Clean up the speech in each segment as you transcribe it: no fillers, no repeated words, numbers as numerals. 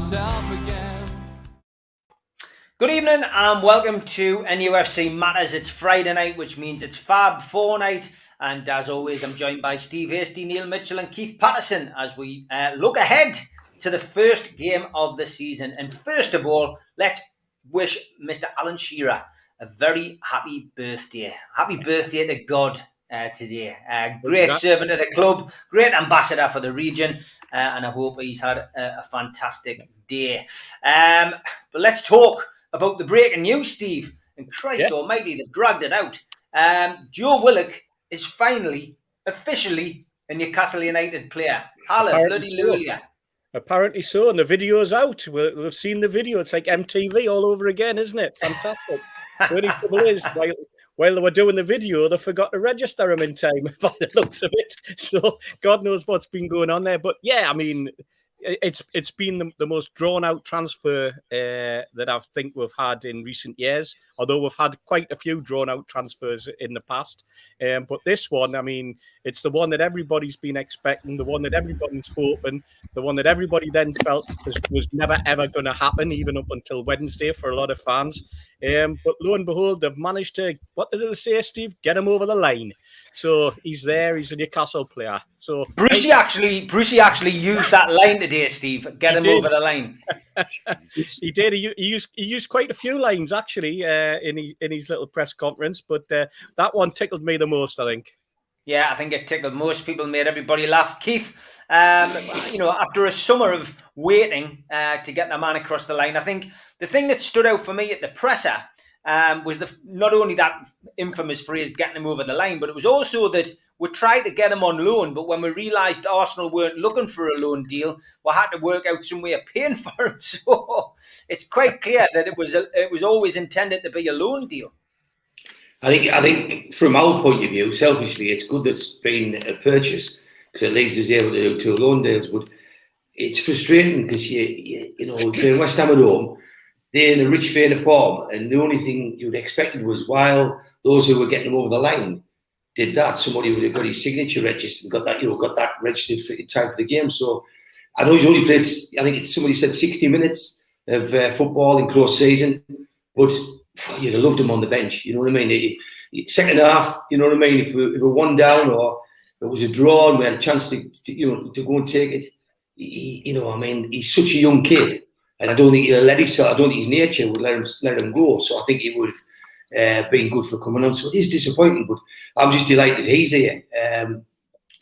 myself again. Good evening and welcome to NUFC Matters. It's Friday night, which means it's Fab 4 night. And as always, I'm joined by Steve Hasty, Neil Mitchell and Keith Patterson as we look ahead to the first game of the season. And first of all, let's wish Mr. Alan Shearer a very happy birthday. Happy birthday to God today. Great servant of the club, great ambassador for the region, and I hope he's had a fantastic day. But let's talk about the breaking news, Steve. And Christ almighty, they've dragged it out. Joe Willock is finally, officially a Newcastle United player. Hallelujah. Apparently so, and the video's out. We've seen the video. It's like MTV all over again, isn't it? Fantastic. The only trouble is, while they were doing the video, they forgot to register him in time by the looks of it. So God knows what's been going on there. But yeah, I mean, it's been the most drawn out transfer that I think we've had in recent years, although we've had quite a few drawn out transfers in the past. But this one, I mean, it's the one that everybody's been expecting, the one that everybody's hoping, the one that everybody then felt was never ever going to happen, even up until Wednesday for a lot of fans. But lo and behold, they've managed to, what did they say, Steve? Get him over the line. So he's there. He's a Newcastle player. So Brucey actually used that line today, Steve. Get him over the line. He did. He used quite a few lines actually in his little press conference, but that one tickled me the most, I think. Yeah, I think it tickled most people, made everybody laugh. Keith, after a summer of waiting to get the man across the line, I think the thing that stood out for me at the presser was not only that infamous phrase, getting him over the line, but it was also that we tried to get him on loan, but when we realised Arsenal weren't looking for a loan deal, we had to work out some way of paying for him. So it's quite clear that it was always intended to be a loan deal. I think from our point of view, selfishly, it's good that it's been a purchase because it leaves us able to do 2 loan deals. But it's frustrating because you know, playing West Ham at home, they're in a rich vein of form, and the only thing you'd expected was while those who were getting them over the line did that, somebody would have got his signature registered and got that registered in time for the game. So I know he's only played, I think somebody said 60 minutes of football in close season, but you'd have loved him on the bench. You know what I mean? Second half, you know what I mean? If we were 1 down or it was a draw and we had a chance to go and take it, he's such a young kid. And I don't think I don't think his nature would let him go. So I think it would have been good for coming on. So it is disappointing, but I'm just delighted he's here.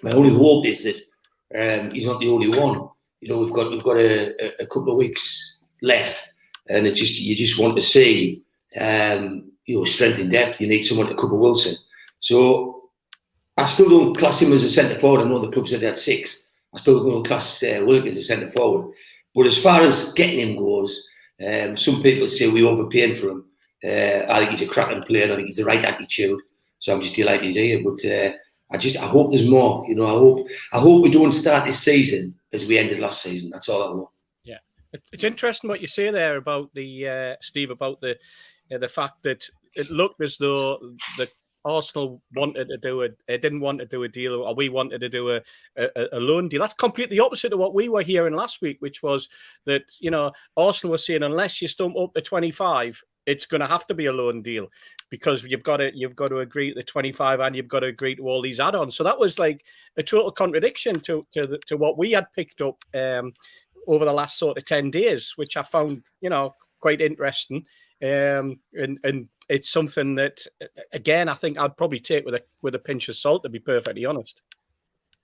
My only hope is that he's not the only one. You know, we've got a couple of weeks left, and it's just you just want to see strength in depth. You need someone to cover Wilson. So I still don't class him as a centre forward. I know the club said they had 6. I still don't class Willock as a centre forward. But as far as getting him goes, some people say we overpaid for him. I think he's a cracking player. And I think he's the right attitude. So I'm just delighted he's here. But I hope there's more. You know, I hope we don't start this season as we ended last season. That's all I hope. Yeah, it's interesting what you say there about the Steve, about the fact that it looked as though the Arsenal wanted to do didn't want to do a deal, or we wanted to do a loan deal. That's completely opposite of what we were hearing last week, which was that, you know, Arsenal was saying unless you stump up to 25, it's going to have to be a loan deal because you've got to agree to the 25 and you've got to agree to all these add-ons. So that was like a total contradiction to what we had picked up over the last sort of 10 days, which I found, you know, quite interesting. And it's something that, again, I think I'd probably take with a pinch of salt, to be perfectly honest.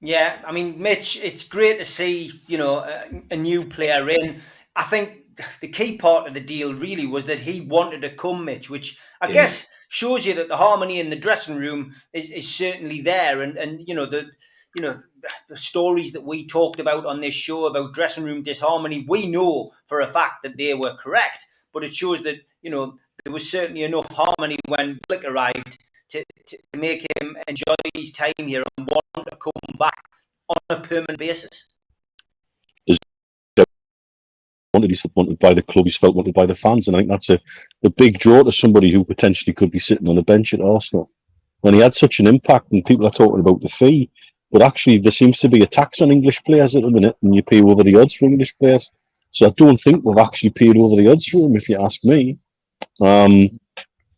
Yeah, I mean, Mitch, it's great to see, you know, a new player in. I think the key part of the deal really was that he wanted to come, Mitch, which I guess shows you that the harmony in the dressing room is certainly there. And the stories that we talked about on this show about dressing room disharmony, we know for a fact that they were correct. But it shows that, you know, there was certainly enough harmony when Willock arrived to make him enjoy his time here and want to come back on a permanent basis. He's felt wanted by the club, he's felt wanted by the fans, and I think that's a big draw to somebody who potentially could be sitting on the bench at Arsenal. When he had such an impact, and people are talking about the fee, but actually there seems to be a tax on English players at the minute, and you pay over the odds for English players. So I don't think we've actually paid over the odds for him, if you ask me.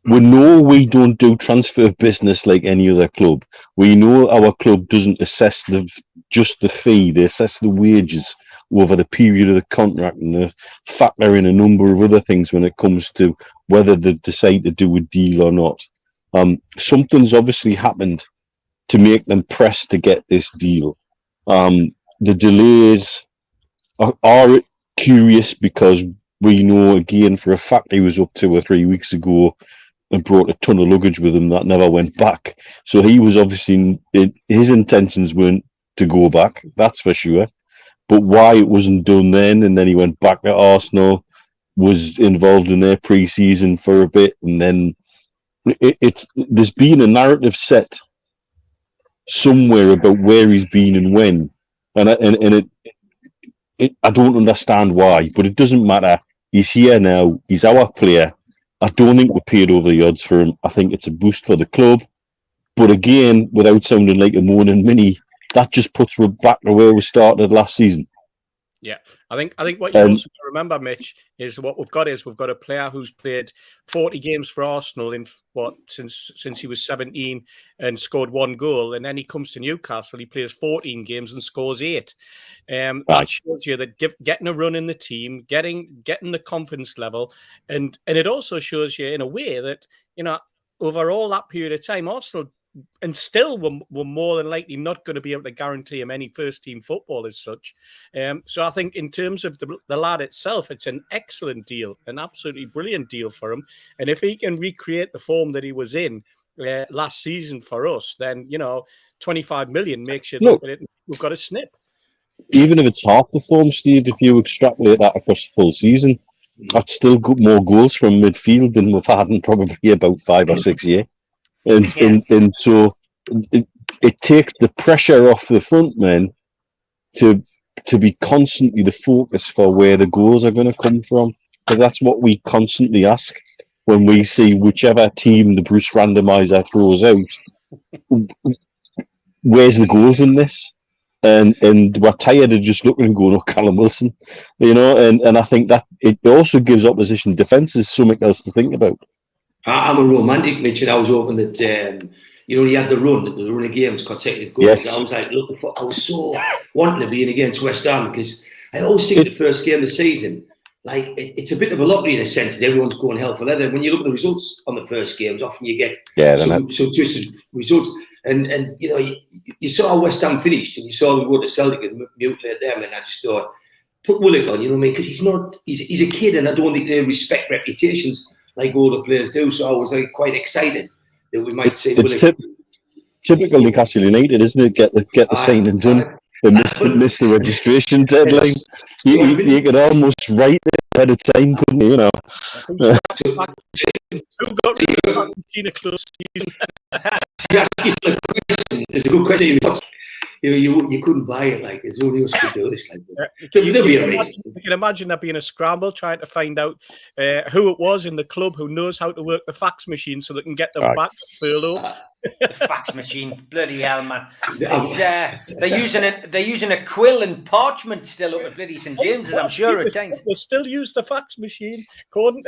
We know we don't do transfer business like any other club. We know our club doesn't assess just the fee; they assess the wages over the period of the contract, and they factor in a number of other things when it comes to whether they decide to do a deal or not. Something's obviously happened to make them press to get this deal. The delays are curious because we know again for a fact he was up 2 or 3 weeks ago and brought a ton of luggage with him that never went back. So he was obviously, his intentions weren't to go back, that's for sure. But why it wasn't done then, and then he went back to Arsenal, was involved in their pre-season for a bit, and then there's been a narrative set somewhere about where he's been and when, and I don't understand why, but it doesn't matter. He's here now. He's our player. I don't think we paid over the odds for him. I think it's a boost for the club. But again, without sounding like a moaning mini, that just puts us back to where we started last season. Yeah, I think what you also remember, Mitch, is what we've got a player who's played 40 games for Arsenal in since he was 17 and scored 1 goal, and then he comes to Newcastle, he plays 14 games and scores 8. That shows you that getting a run in the team, getting the confidence level, and it also shows you in a way that, you know, over all that period of time, Arsenal and still we're more than likely not going to be able to guarantee him any first-team football as such. So I think in terms of the lad itself, it's an excellent deal, an absolutely brilliant deal for him. And if he can recreate the form that he was in last season for us, then, you know, 25 million makes you look at it. We've got a snip. Even if it's half the form, Steve, if you extrapolate that across the full season, that's still got more goals from midfield than we've had in probably about 5 or 6 years. And so it takes the pressure off the front men to be constantly the focus for where the goals are going to come from. Because that's what we constantly ask when we see whichever team the Bruce randomizer throws out. Where's the goals in this? And we're tired of just looking and going, oh, Callum Wilson, you know. And I think that it also gives opposition defences something else to think about. I'm a romantic, Mitch, and I was hoping that you know, he had the run of games, consecutive goals. Yes. I was like, I was so wanting to be in against West Ham, because I always think the first game of the season, like it's a bit of a lottery in a sense that everyone's going hell for leather. When you look at the results on the first games, often you get some twisted results. And you know, you saw how West Ham finished, and you saw we go to Celtic and mutilate them, and I just thought, put Willock on, you know what I mean? Because he's a kid, and I don't think they respect reputations like all the players do. So I was like quite excited that we might see. It's typical Newcastle United, isn't it? Get the signing done and miss the registration deadline. You could almost write it ahead of time, couldn't you? You know. Who got the machine close season? It's a good question. You couldn't buy it, like there's nobody else could do this. Like, you can imagine there being a scramble trying to find out who it was in the club who knows how to work the fax machine so they can get them back to Furlough. The fax machine, bloody hell, man! It's, they're using a quill and parchment still up at bloody St James's. I'm sure at times they still use the fax machine, according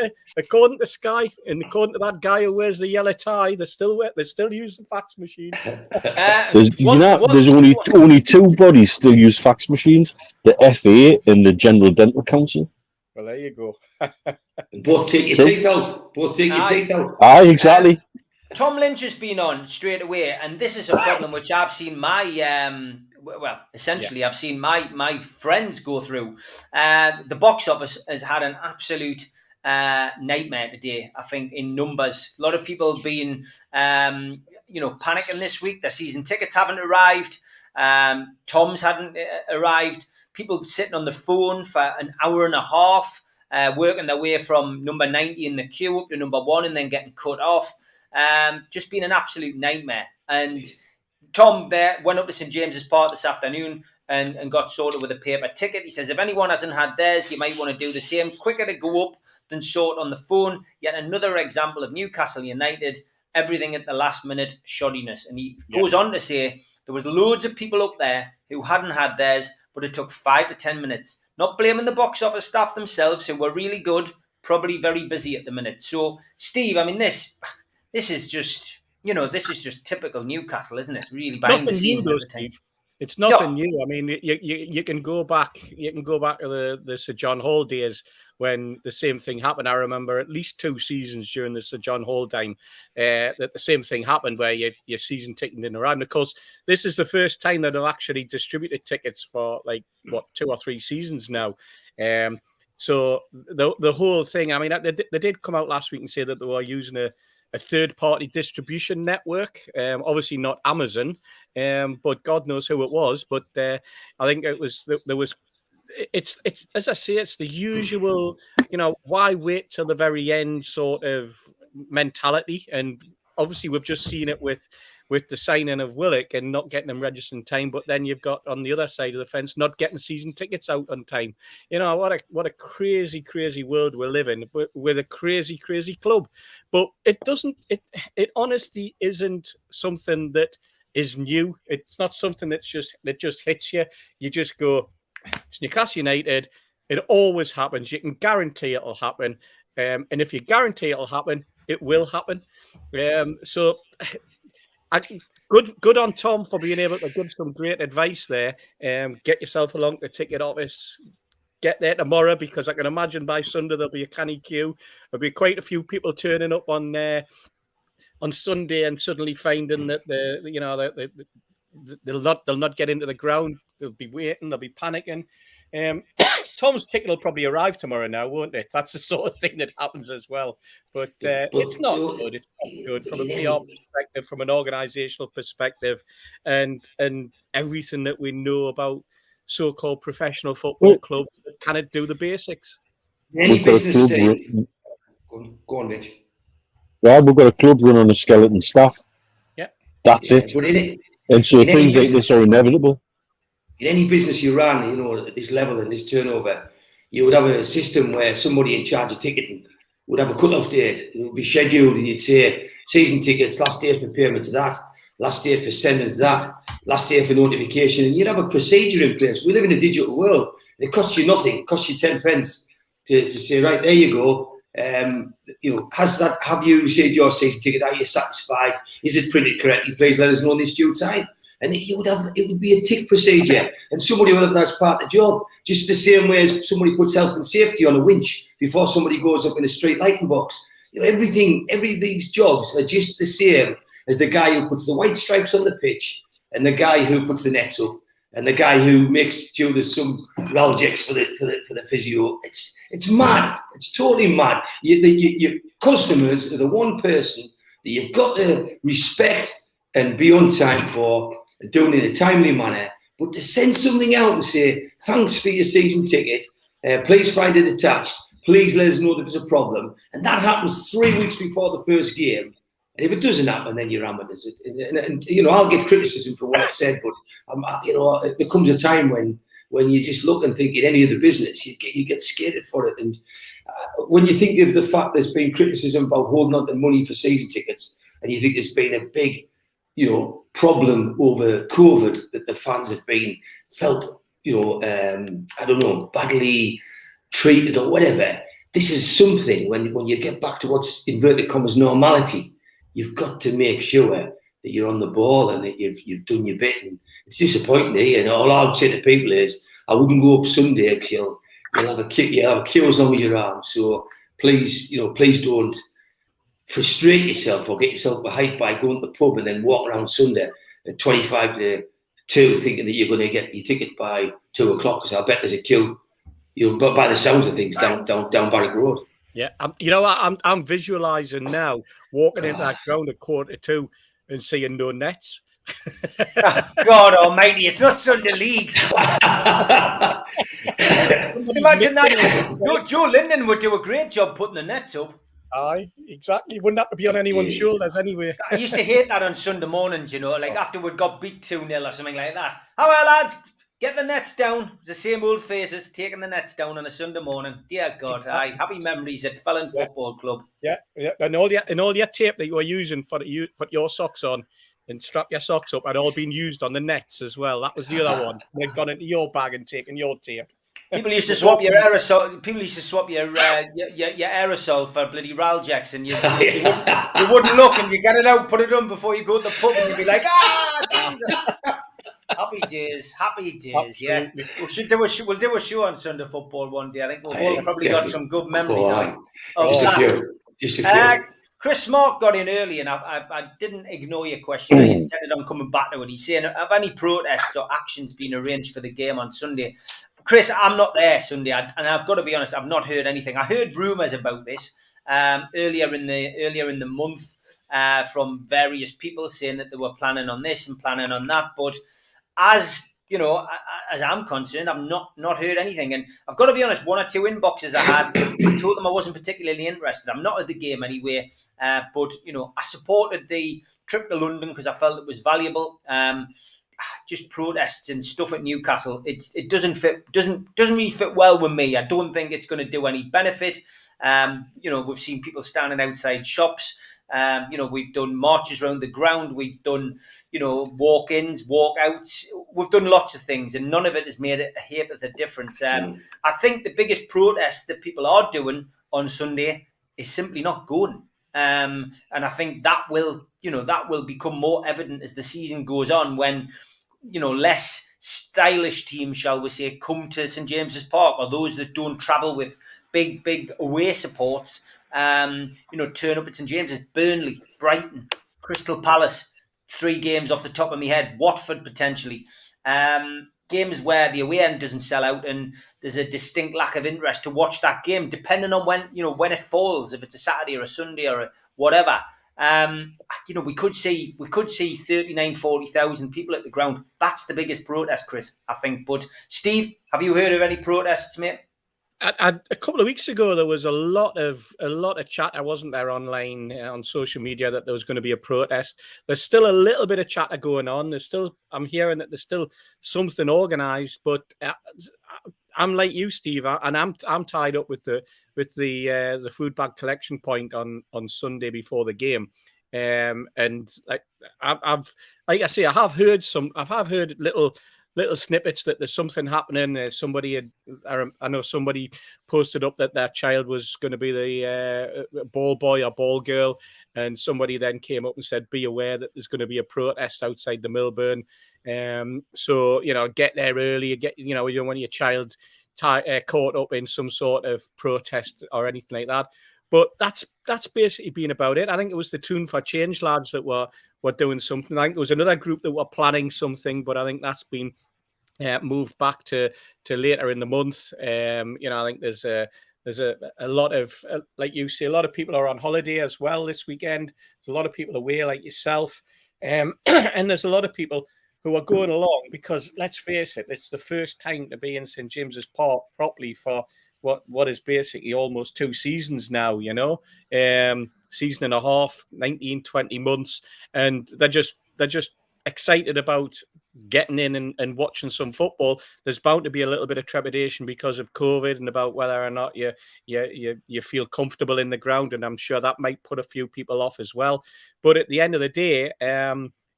to Sky, and according to that guy who wears the yellow tie. They still use the fax machine. There's only 2 bodies still use fax machines: the FA and the General Dental Council. Well, there you go. Both take your teeth out. Aye, exactly. Tom Lynch has been on straight away, and this is a problem which I've seen my I've seen my friends go through. The box office has had an absolute nightmare today. I think in numbers, a lot of people being panicking this week. Their season tickets haven't arrived. Tom's hadn't arrived. People sitting on the phone for an hour and a half, working their way from number 90 in the queue up to number 1 and then getting cut off. Just been an absolute nightmare. And Tom there went up to St James's Park this afternoon and got sorted with a paper ticket. He says if anyone hasn't had theirs, you might want to do the same. Quicker to go up than sort on the phone. Yet another example of Newcastle United, everything at the last minute shoddiness. And he goes on to say there was loads of people up there who hadn't had theirs, but it took 5 to 10 minutes Not blaming the box office staff themselves, who were really good, probably very busy at the minute. So, Steve, I mean, this is just, this is just typical Newcastle, isn't it? Really behind the Nothing new, scenes though, everything. Steve. It's nothing No. new. I mean, you can go back. You can go back to the Sir John Hall days when the same thing happened. I remember at least 2 seasons during the Sir John Hall time that the same thing happened, where your season ticket didn't arrive. And of course, this is the first time that they've actually distributed tickets for 2 or 3 seasons now. So the whole thing. I mean, they did come out last week and say that they were using a third-party distribution network, obviously not Amazon, but God knows who it was. But I think it was there was. It's as I say, it's the usual, why wait till the very end sort of mentality. And obviously, we've just seen it with the signing of Willock and not getting them registered in time. But then you've got on the other side of the fence not getting season tickets out on time. What a crazy, crazy world we live in with a crazy, crazy club. But it honestly isn't something that is new. It's not something that just hits you. You just go, it's Newcastle United. It always happens. You can guarantee it'll happen. And if you guarantee it'll happen, it will happen. Good on Tom for being able to give some great advice there. Get yourself along to ticket office. Get there tomorrow, because I can imagine by Sunday there'll be a canny queue. There'll be quite a few people turning up on Sunday and suddenly finding that they'll not get into the ground. They'll be waiting. They'll be panicking. Tom's ticket will probably arrive tomorrow now, won't it? That's the sort of thing that happens as well. But it's not good. It's not good from a PR perspective, from an organisational perspective, and everything that we know about so-called professional football clubs that cannot do the basics. Any business, Steve. Go on, Mitch. Yeah, we've got a club run on a skeleton staff. Yeah. That's it. But and so things like this are inevitable. In any business you run, at this level and this turnover, you would have a system where somebody in charge of ticketing would have a cut-off date. It would be scheduled, and you'd say, season tickets, last day for payments, that, last day for sendings, that, last day for notification, and you'd have a procedure in place. We live in a digital world, and it costs you nothing. It costs you 10 pence to say, right, there you go. Have you received your season ticket? Are you satisfied? Is it printed correctly? Please let us know in this due time. And it would be a tick procedure, and somebody will have that as part of the job. Just the same way as somebody puts health and safety on a winch before somebody goes up in a street lighting box. Every these jobs are just the same as the guy who puts the white stripes on the pitch, and the guy who puts the nets up, and the guy who makes sure there's some Raljecks for the physio. It's mad. It's totally mad. Your customers are the one person that you've got to respect and be on time for, doing it in a timely manner. But to send something out and say, thanks for your season ticket, please find it attached, please let us know if there's a problem, and that happens 3 weeks before the first game. And if it doesn't happen, then you're hammered. And I'll get criticism for what I've said, but there comes a time when you just look and think in any other business, you get scared for it. And when you think of the fact there's been criticism about holding on to money for season tickets, and you think there's been a big, problem over COVID, that the fans have been felt, badly treated or whatever. This is something when you get back to what's inverted commas normality, you've got to make sure that you're on the ball and that you've done your bit. And it's disappointing, and all I'd say to people is, I wouldn't go up Sunday because you'll have a queue as long as you're around. So please don't frustrate yourself or get yourself behind by going to the pub and then walk around Sunday at 25 to 2 thinking that you're going to get your ticket by 2 o'clock, because I bet there's a queue, but by the sound of things down Barrack Road. Yeah, I'm visualising now walking into that ground at 1:45 and seeing no nets. God almighty, it's not Sunday League. Imagine that. Joe Linden would do a great job putting the nets up. Aye, exactly. Wouldn't have to be on anyone's shoulders anyway. I used to hate that on Sunday mornings, after we'd got beat 2-0 or something like that. All right, lads, get the nets down. It's the same old faces taking the nets down on a Sunday morning. Dear God, aye, happy memories at Felon Football Club. Yeah, and all your tape that you were using for you put your socks on and strap your socks up had all been used on the nets as well. That was the other one. They'd gone into your bag and taken your tape. People used to swap your aerosol. People used to swap your aerosol for bloody Raljacks, and you wouldn't look, and you get it out, put it on before you go to the pub, and you'd be like, Jesus. Happy days. Absolutely. Yeah, we'll do a show on Sunday football one day. I think we've all probably got some good memories of that. Just a few. Chris Smart got in early, and I didn't ignore your question. I intended on coming back to it. He's saying, have any protests or actions been arranged for the game on Sunday? Chris, I'm not there Sunday, and I've got to be honest, I've not heard anything. I heard rumours about this earlier in the month from various people saying that they were planning on this and planning on that. But as you know, as I'm concerned, I've not heard anything. And I've got to be honest, one or two inboxes I had, I told them I wasn't particularly interested. I'm not at the game anyway. But, you know, I supported the trip to London because I felt it was valuable. Just protests and stuff at Newcastle. It doesn't really fit well with me. I don't think it's going to do any benefit. You know, we've seen people standing outside shops. You know, we've done marches around the ground. We've done, you know, walk-ins, walk-outs. We've done lots of things, and none of it has made a heap of the difference. I think the biggest protest that people are doing on Sunday is simply not going. And I think that will become more evident as the season goes on when, you know, less stylish teams, shall we say, come to St James's Park, or those that don't travel with big away supports, you know, turn up at St James's. Burnley, Brighton, Crystal Palace, 3 games off the top of my head, Watford potentially. Games where the away end doesn't sell out and there's a distinct lack of interest to watch that game, depending on when it falls, if it's a Saturday or a Sunday or whatever. You know, we could see 39, 40,000 people at the ground. That's the biggest protest, Chris, I think. But Steve, have you heard of any protests, mate? A couple of weeks ago, there was a lot of chat. I wasn't there online on social media that there was going to be a protest. There's still a little bit of chatter going on. I'm hearing that there's still something organised, but I'm like you, Steve, and I'm tied up with the food bag collection point on Sunday before the game. And I've like I say, I have heard little snippets that there's something happening. I know somebody posted up that their child was going to be the ball boy or ball girl, and somebody then came up and said, "Be aware that there's going to be a protest outside the Millburn." So you know, get there early. You don't want your child caught up in some sort of protest or anything like that. But that's basically been about it. I think it was the Tune for Change lads that were doing something. I think there was another group that were planning something, but I think that's been moved back to later in the month. You know, I think there's a lot of, like you say, a lot of people are on holiday as well this weekend. There's a lot of people away, like yourself, and there's a lot of people who are going along because, let's face it, it's the first time to be in St James's Park properly for what is basically almost 2 seasons now, you know, season and a half, 19, 20 months. And they're just excited about getting in and watching some football. There's bound to be a little bit of trepidation because of COVID and about whether or not you feel comfortable in the ground. And I'm sure that might put a few people off as well. But at the end of the day,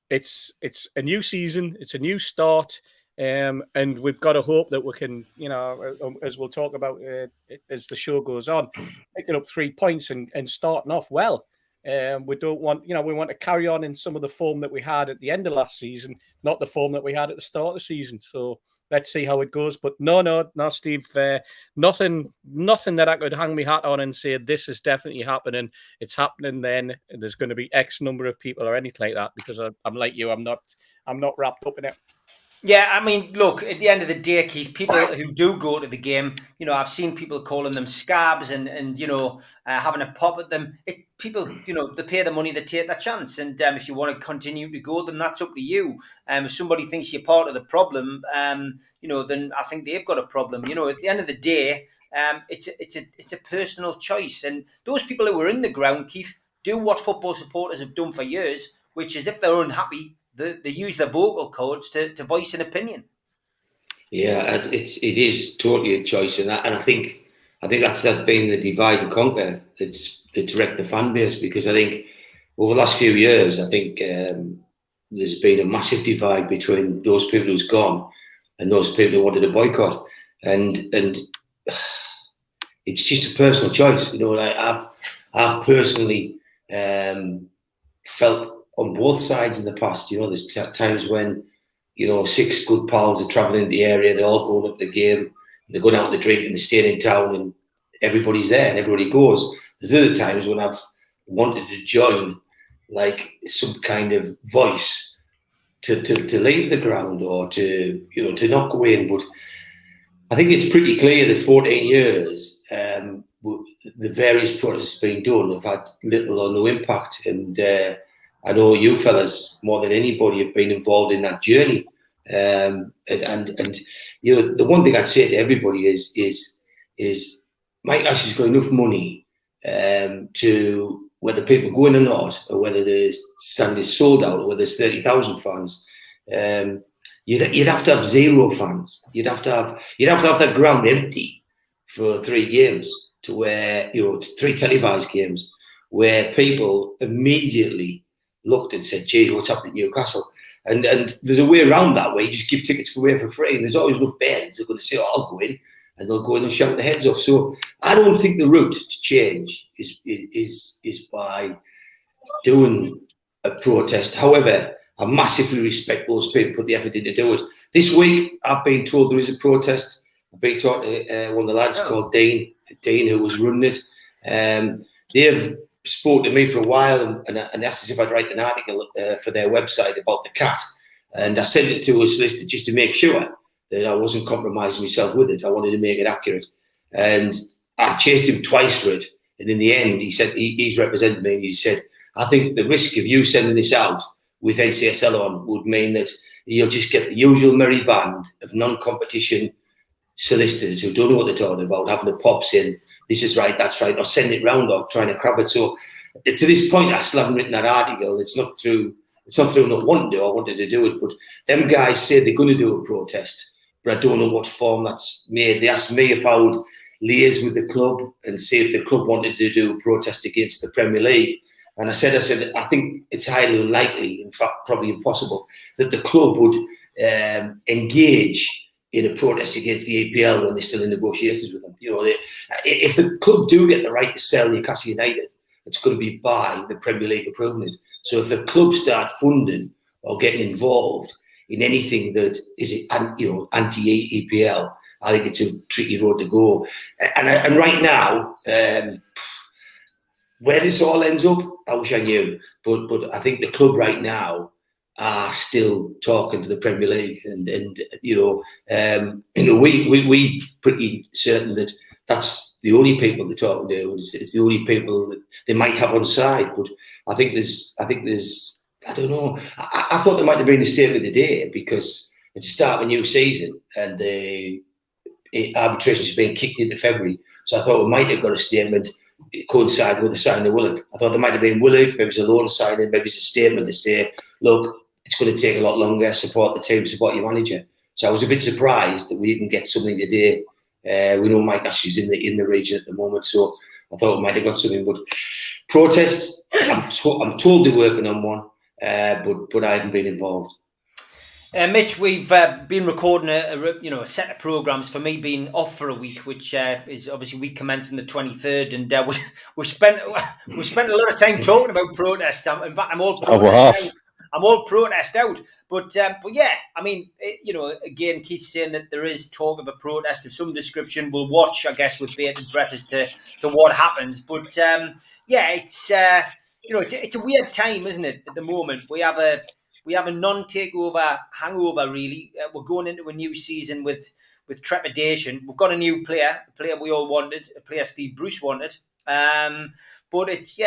it's a new season. It's a new start. And we've got to hope that we can, you know, as we'll talk about as the show goes on, picking up 3 points and starting off well. We don't want, you know, we want to carry on in some of the form that we had at the end of last season, not the form that we had at the start of the season. So let's see how it goes. But no, Steve, nothing that I could hang my hat on and say this is definitely happening. It's happening then. There's going to be X number of people or anything like that, because I'm like you, I'm not wrapped up in it. Yeah, I mean, look, at the end of the day, Keith, people who do go to the game, you know, I've seen people calling them scabs and you know, having a pop at them. People, you know, they pay the money, they take that chance. And if you want to continue to go, then that's up to you. If somebody thinks you're part of the problem, you know, then I think they've got a problem. You know, at the end of the day, it's a personal choice. And those people who are in the ground, Keith, do what football supporters have done for years, which is if they're unhappy, they use their vocal cords to voice an opinion. Yeah, it is totally a choice, and I think that's been the divide and conquer that's wrecked the fan base, because I think over the last few years, I think there's been a massive divide between those people who's gone and those people who wanted to boycott. and it's just a personal choice. You know, like I've personally felt on both sides in the past. You know, there's times when, you know, 6 good pals are travelling in the area, they're all going up the game, they're going out to drink and they're staying in town, and everybody's there and everybody goes. There's other times when I've wanted to join, like some kind of voice to leave the ground or to, you know, to not go in. But I think it's pretty clear that 14 years, the various protests being done have had little or no impact. And I know you fellas, more than anybody, have been involved in that journey. And you know, the one thing I'd say to everybody is Mike Ashley's got enough money to, whether people go in or not, or whether the stand is sold out, or whether there's 30,000 fans, you'd have to have 0 fans. You'd have to have that ground empty for 3 games, to where, you know, 3 televised games, where people immediately looked and said, "Geez, what's happening in Newcastle?" And there's a way around that, where you just give tickets away for free, and there's always enough bands that are going to say, "Oh, I'll go in," and they'll go in and shout their heads off. So I don't think the route to change is by doing a protest. However, I massively respect those people who put the effort in to do it. This week, I've been told there is a protest. I've been talking to one of the lads called Dean, who was running it. They've spoke to me for a while and asked us if I'd write an article for their website about the cat. And I sent it to a solicitor just to make sure that I wasn't compromising myself with it. I wanted to make it accurate. And I chased him twice for it. And in the end, he said, he's represented me, and he said, "I think the risk of you sending this out with NCSL on would mean that you'll just get the usual merry band of non-competition solicitors who don't know what they're talking about, having the pops in, this is right, that's right, or send it round, or trying to crab it." So to this point, I still haven't written that article. It's not through not wanting to. I wanted to do it, but them guys say they're going to do a protest, but I don't know what form that's made. They asked me if I would liaise with the club and see if the club wanted to do a protest against the Premier League. And I said, I think it's highly unlikely, in fact, probably impossible, that the club would engage in a protest against the EPL when they're still in negotiations with them. You know, if the club do get the right to sell Newcastle United, it's going to be by the Premier League approving it. So if the club start funding or getting involved in anything that is, you know, anti-EPL, I think it's a tricky road to go. And right now, where this all ends up, I wish I knew. But I think the club right now are still talking to the Premier League, and you know, we pretty certain that that's the only people they're talking to. It's the only people that they might have on side. But I think there's I don't know. I thought there might have been a statement today, because it's the start of a new season and the arbitration is being kicked into February. So I thought we might have got a statement coincide with the signing of Willock. I thought there might have been Willock, maybe it's a loan signing, maybe it's a statement to say, look, it's going to take a lot longer, support the team, support your manager. So I was a bit surprised that we didn't get something today. We know Mike Ashley's in the region at the moment, so I thought we might have got something. But protests, I'm told they're working on one, but I haven't been involved. Mitch, we've been recording a set of programmes, for me being off for a week, which is obviously week commencing the 23rd, and we spent a lot of time talking about protests. In fact, I'm all protest out. But yeah, I mean, again, Keith's saying that there is talk of a protest of some description. We'll watch, I guess, with bated breath as to what happens. But yeah, it's it's a weird time, isn't it? At the moment, we have a non-takeover hangover, really. We're going into a new season with trepidation. We've got a new player, a player we all wanted, a player Steve Bruce wanted. But is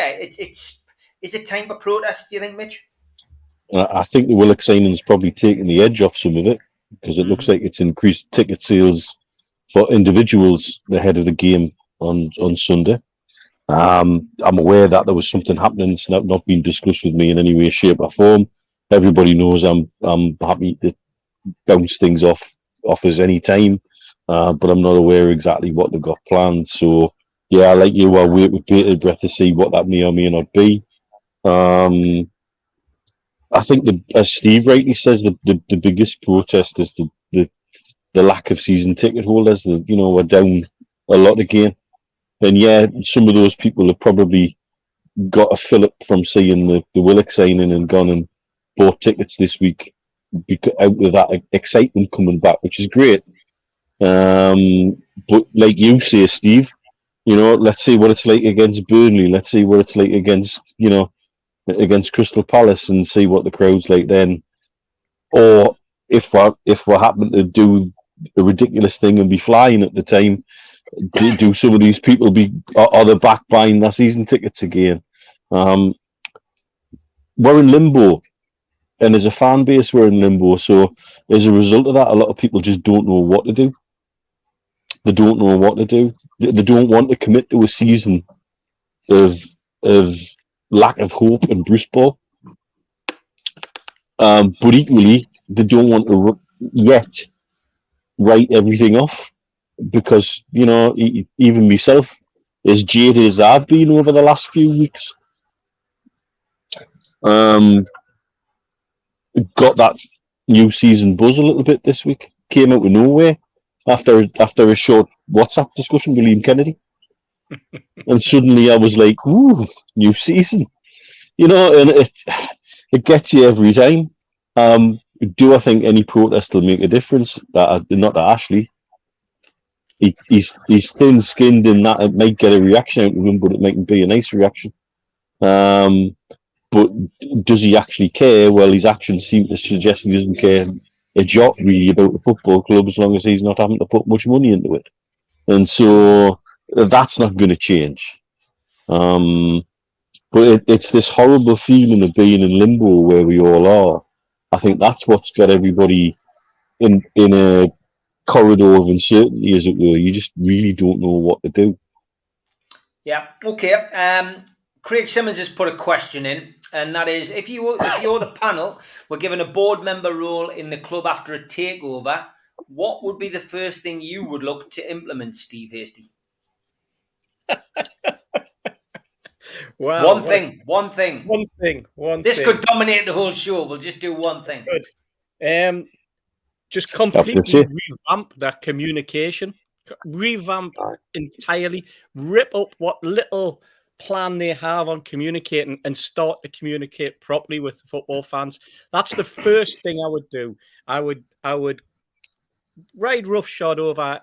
it time for protests, do you think, Mitch? I think the Willock signing's probably taken the edge off some of it, because it looks like it's increased ticket sales for individuals ahead of the game on Sunday. I'm aware that there was something happening. It's not been discussed with me in any way, shape or form. Everybody knows I'm happy to bounce things off us any time, but I'm not aware exactly what they've got planned. So yeah, like you, I'll wait with bated breath to see what that may or may not be. I think as Steve rightly says, the biggest protest is the the lack of season ticket holders. We're down a lot again. And yeah, some of those people have probably got a fillip from seeing the Willock signing and gone and bought tickets this week out with that excitement coming back, which is great. But like you say, Steve, let's see what it's like against Burnley. Let's see what it's like against Crystal Palace and see what the crowd's like then. Or if we're happen to do a ridiculous thing and be flying at the time, do some of these people are they back buying their season tickets again? We're in limbo, and as a fan base, we're in limbo. So as a result of that, a lot of people just don't know what to do. They don't know what to do. They don't want to commit to a season of lack of hope and Bruce Ball. But equally, they don't want to yet write everything off, because even myself, as jaded as I've been over the last few weeks, got that new season buzz a little bit this week. Came out of nowhere after a short WhatsApp discussion with Liam Kennedy, and suddenly I was like, "Ooh, new season," and it gets you every time. Do I think any protest will make a difference? Not to Ashley. He's thin-skinned in that it might get a reaction out of him, but it mightn't be a nice reaction. But does he actually care? Well, his actions seem to suggest he doesn't care a jot really about the football club, as long as he's not having to put much money into it. And so that's not going to change. But it's this horrible feeling of being in limbo where we all are. I think that's what's got everybody in a corridor of uncertainty, as it were. You just really don't know what to do. Yeah. Okay. Craig Simmons has put a question in, and that is, if you're the panel, were given a board member role in the club after a takeover, what would be the first thing you would look to implement, Steve Hasty? Wow. One thing. This could dominate the whole show. We'll just do one thing. Good. Just completely revamp that communication. Revamp entirely. Rip up what little plan they have on communicating and start to communicate properly with the football fans. That's the first thing I would do. I would ride roughshod over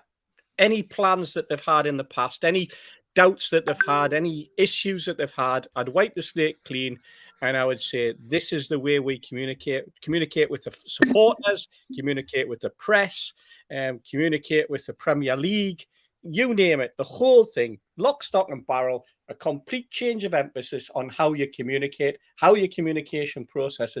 any plans that they've had in the past, any doubts that they've had, any issues that they've had. I'd wipe the slate clean, and I would say, this is the way we communicate with the supporters, communicate with the press, communicate with the Premier League, you name it, the whole thing, lock, stock and barrel, a complete change of emphasis on how you communicate, how your communication process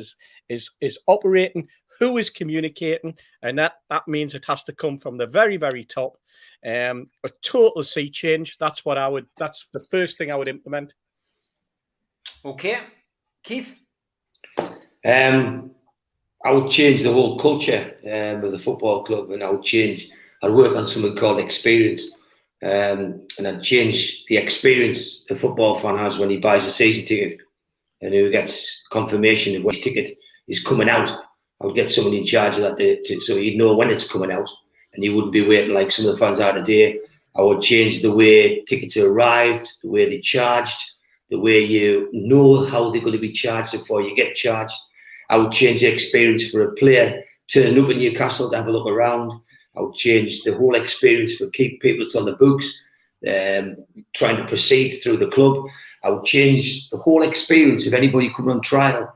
is operating, who is communicating, and that means it has to come from the very, very top. A total sea change. That's the first thing I would implement. Okay. Keith? I would change the whole culture of the football club, and I'd work on something called experience. And I'd change the experience a football fan has when he buys a season ticket and who gets confirmation of when his ticket is coming out. I would get someone in charge of that so he'd know when it's coming out, and he wouldn't be waiting like some of the fans are today. I would change the way tickets are arrived, the way they're charged, the way you know how they're going to be charged before you get charged. I would change the experience for a player turning up in Newcastle to have a look around. I would change the whole experience for keep people on the books, trying to proceed through the club. I would change the whole experience of anybody coming on trial,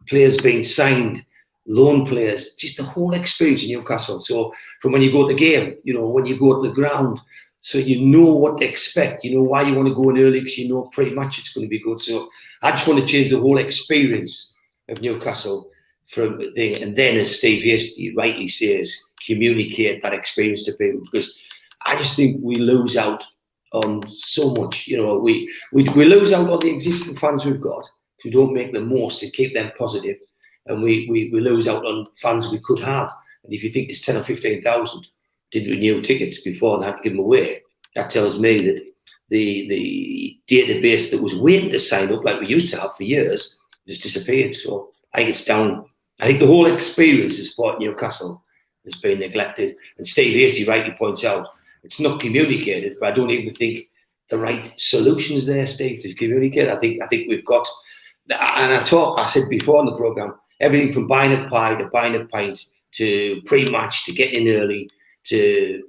players being signed, loan players, just the whole experience in Newcastle. So from when you go to the game, when you go to the ground, so you know what to expect, you know why you want to go in early, because you know pretty much it's going to be good. So I just want to change the whole experience of Newcastle and then, as Steve Hasty rightly says, communicate that experience to people, because I just think we lose out on so much. We lose out on the existing fans we've got if we don't make the most and keep them positive, and we lose out on fans we could have. And if you think there's 10 or 15,000 didn't renew tickets before they had to give them away, that tells me that the database that was waiting to sign up, like we used to have for years, just disappeared. So I think it's down. I think the whole experience is what Newcastle has been neglected. And Steve Hasty rightly points out it's not communicated, but I don't even think the right solutions there, Steve, to communicate. I think we've got, and I said before on the programme, everything from buying a pie to buying a pint to pre-match to getting in early to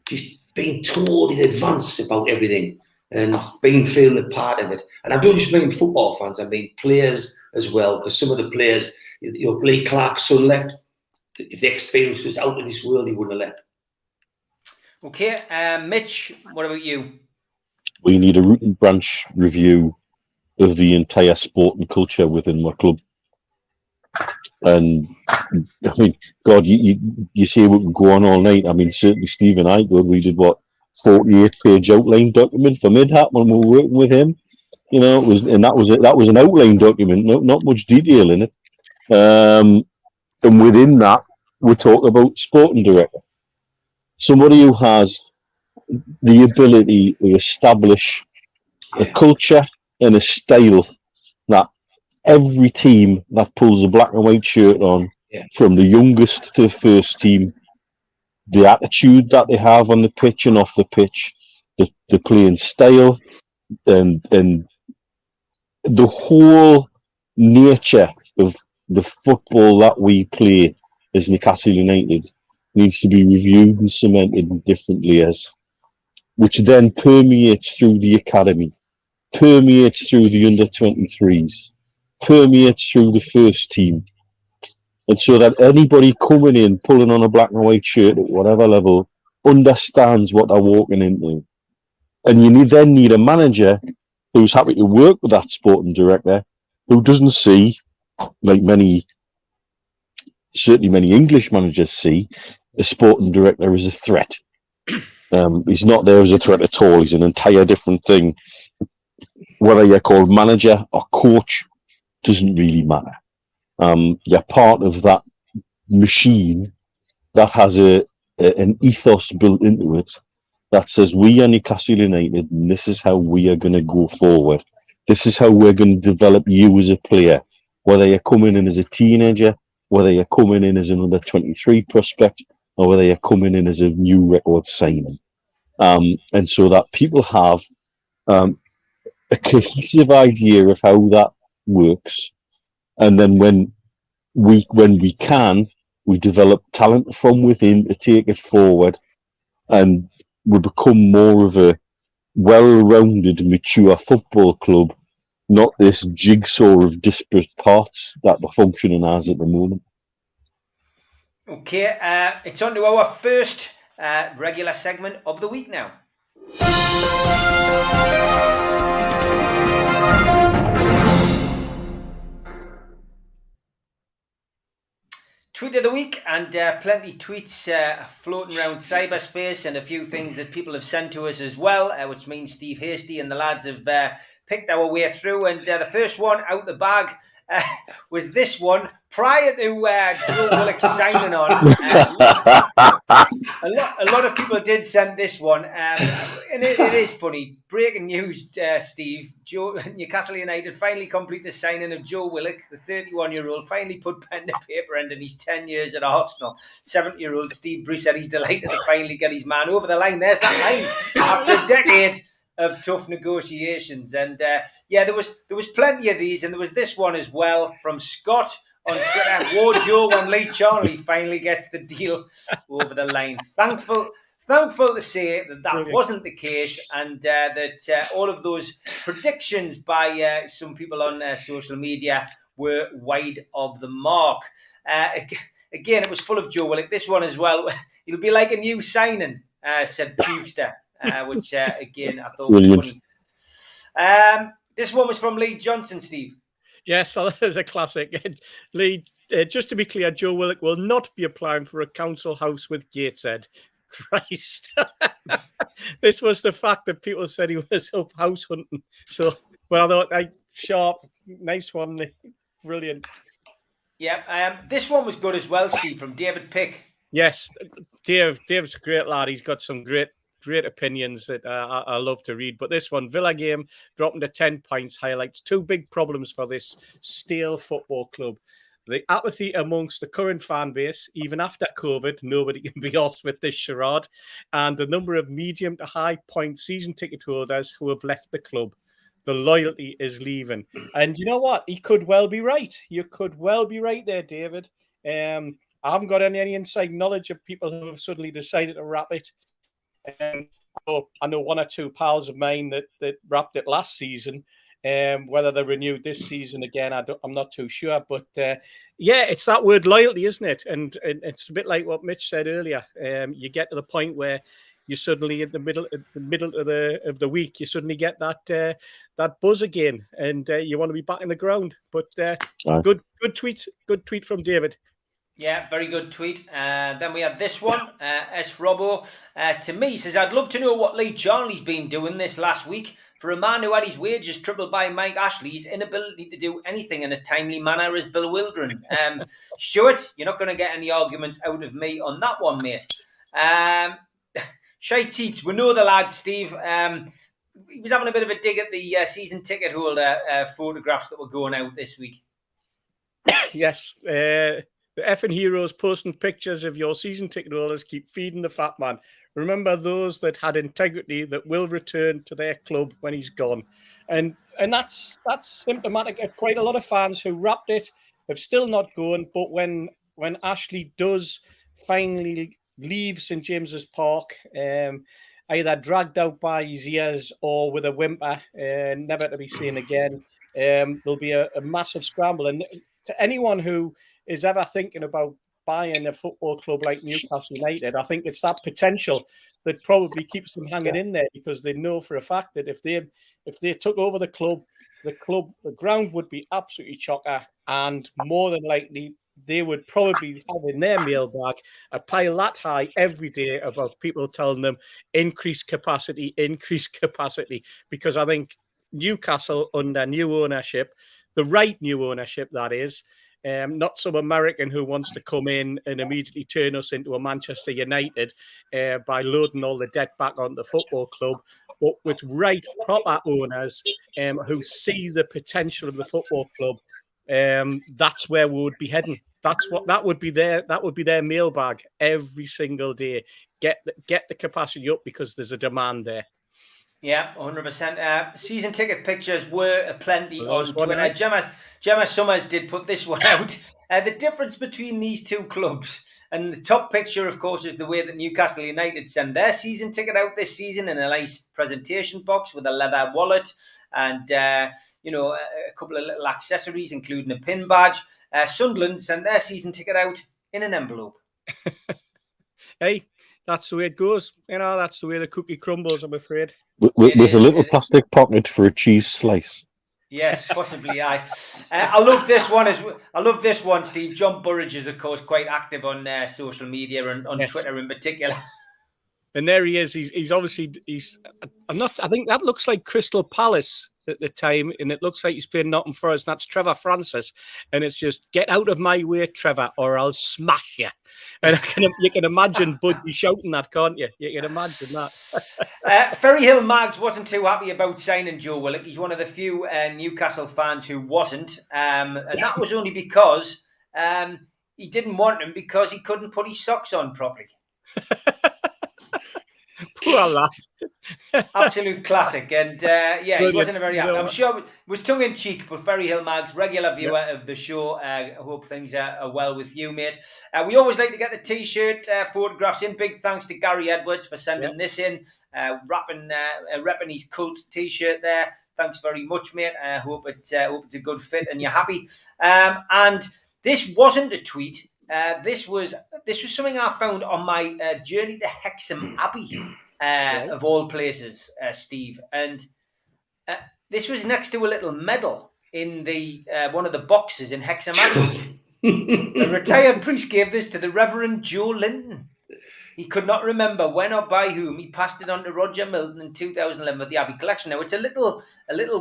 just being told in advance about everything and feeling a part of it. And I don't just mean football fans, I mean players as well, because some of the players, Lee Clark's son left. If the experience was out of this world, he wouldn't have left. Okay, Mitch, what about you? We need a root and branch review of the entire sport and culture within my club. And I mean, God, you say we can go on all night. I mean, certainly Steve and I we did 48-page outline document for Midhat when we were working with him. You know, that was an outline document, not much detail in it. And within that, we talk about sporting director, somebody who has the ability to establish a culture and a style that every team that pulls a black and white shirt on, from the youngest to the first team, the attitude that they have on the pitch and off the pitch, the playing style, and the whole nature of the football that we play as Newcastle United needs to be reviewed and cemented in different layers, which then permeates through the academy, permeates through the under-23s, permeates through the first team. And so that anybody coming in, pulling on a black and white shirt at whatever level, understands what they're walking into. And you then need a manager who's happy to work with that sporting director, who doesn't see, like certainly many English managers see, a sporting director as a threat. He's not there as a threat at all. He's an entire different thing. Whether you're called manager or coach doesn't really matter. You're part of that machine that has an ethos built into it that says we are Newcastle United and this is how we are going to go forward. This is how we're going to develop you as a player, whether you're coming in as a teenager, whether you're coming in as an under-23 prospect, or whether you're coming in as a new record signing. And so that people have a cohesive idea of how that works. And then when we can, we develop talent from within to take it forward, and we become more of a well-rounded, mature football club, not this jigsaw of disparate parts that we're functioning as at the moment. Okay, it's on to our first regular segment of the week now. Tweet of the week, and plenty tweets floating around cyberspace, and a few things that people have sent to us as well, which means Steve Hasty and the lads have picked our way through. And the first one out the bag was this one prior to Joe Willock signing on. A lot of people did send this one, and it is funny. Breaking news, Steve. Newcastle United finally complete the signing of Joe Willock, the 31-year-old, finally put pen to paper ending his 10 years at Arsenal. 70-year-old Steve Bruce said he's delighted to finally get his man over the line. There's that line after a decade of tough negotiations. And there was plenty of these, and there was this one as well from Scott on Twitter. Whoa, Joe, when Lee Charnley finally gets the deal over the line. Thankful to say that wasn't the case, and that all of those predictions by some people on social media were wide of the mark. Again, it was full of Joe Willock. This one as well. It'll be like a new signing, said Pewster. Which again I thought was funny. This one was from Lee Johnson, Steve. Yes, that is a classic. Lee, just to be clear, Joe Willock will not be applying for a council house with Gateshead. Christ. This was the fact that people said he was up house hunting. So, well, I thought, sharp, nice one, brilliant. Yeah, this one was good as well, Steve, from David Pick. Yes, Dave's a great lad. He's got some great opinions that I love to read. But this one, Villa game, dropping to 10 points, highlights two big problems for this stale football club. the apathy amongst the current fan base, even after COVID, nobody can be arsed with this charade, and the number of medium to high point season ticket holders who have left the club. The loyalty is leaving. And you know what? He could well be right. You could well be right there, David. I haven't got any inside knowledge of people who have suddenly decided to wrap it. I know one or two pals of mine that wrapped it last season. Whether they renewed this season again, I'm not too sure. But yeah, it's that word loyalty, isn't it? And it's a bit like what Mitch said earlier. You get to the point where you suddenly, in the middle of the week, you suddenly get that buzz again, and you want to be back in the ground. But good tweet from David. Yeah, very good tweet. Then we had this one, S. Robbo. To me, says, I'd love to know what Lee Charnley's been doing this last week. For a man who had his wages tripled by Mike Ashley's inability to do anything in a timely manner is bewildering. Stuart, you're not going to get any arguments out of me on that one, mate. Shy Teats, we know the lad, Steve. He was having a bit of a dig at the season ticket holder photographs that were going out this week. Yes, the effing heroes posting pictures of your season ticket holders keep feeding the fat man. Remember those that had integrity that will return to their club when he's gone. And that's symptomatic of quite a lot of fans who wrapped it, have still not gone. But when Ashley does finally leave St James's Park, either dragged out by his ears or with a whimper, never to be seen again, there'll be a massive scramble. And to anyone who is ever thinking about buying a football club like Newcastle United, I think it's that potential that probably keeps them hanging in there, because they know for a fact that if they took over the ground would be absolutely chocker, and more than likely they would probably have in their mailbag a pile that high every day about people telling them increase capacity, because I think Newcastle under new ownership, the right new ownership that is, not some American who wants to come in and immediately turn us into a Manchester United by loading all the debt back on the football club, but with right proper owners who see the potential of the football club. That's where we would be heading. That would be their mailbag every single day. Get the capacity up, because there's a demand there. Yeah, 100%. Season ticket pictures were aplenty on Twitter. Gemma Summers did put this one out. The difference between these two clubs, and the top picture, of course, is the way that Newcastle United send their season ticket out this season in a nice presentation box with a leather wallet and a couple of little accessories, including a pin badge. Sunderland sent their season ticket out in an envelope. Hey, that's the way it goes. That's the way the cookie crumbles, I'm afraid. With a little plastic pocket for a cheese slice. Yes, possibly. I love this one. I love this one, Steve. John Burridge is, of course, quite active on social media and on Twitter in particular. And there he is. He's obviously I think that looks like Crystal Palace at the time, and it looks like he's playing Nottingham Forest. That's Trevor Francis, and it's just, get out of my way, Trevor, or I'll smash you. And you can imagine Budgie shouting that, can't you? You can imagine that. Ferry Hill Mags wasn't too happy about signing Joe Willock. He's one of the few Newcastle fans who wasn't, and that was only because he didn't want him because he couldn't put his socks on properly. Poor lad. Absolute classic. And he wasn't a very happy. I'm sure it was tongue-in-cheek, but Ferry Hill Mags, regular viewer of the show. I hope things are well with you, mate. We always like to get the T-shirt photographs in. Big thanks to Gary Edwards for sending this in, repping his cult T-shirt there. Thanks very much, mate. I hope it's a good fit and you're happy. And this wasn't a tweet. This was something I found on my journey to Hexham Abbey, of all places, Steve. And this was next to a little medal in the one of the boxes in Hexham Abbey. A retired priest gave this to the Reverend Joe Linton. He could not remember when or by whom. He passed it on to Roger Milton in 2011 for the Abbey collection. Now, it's a little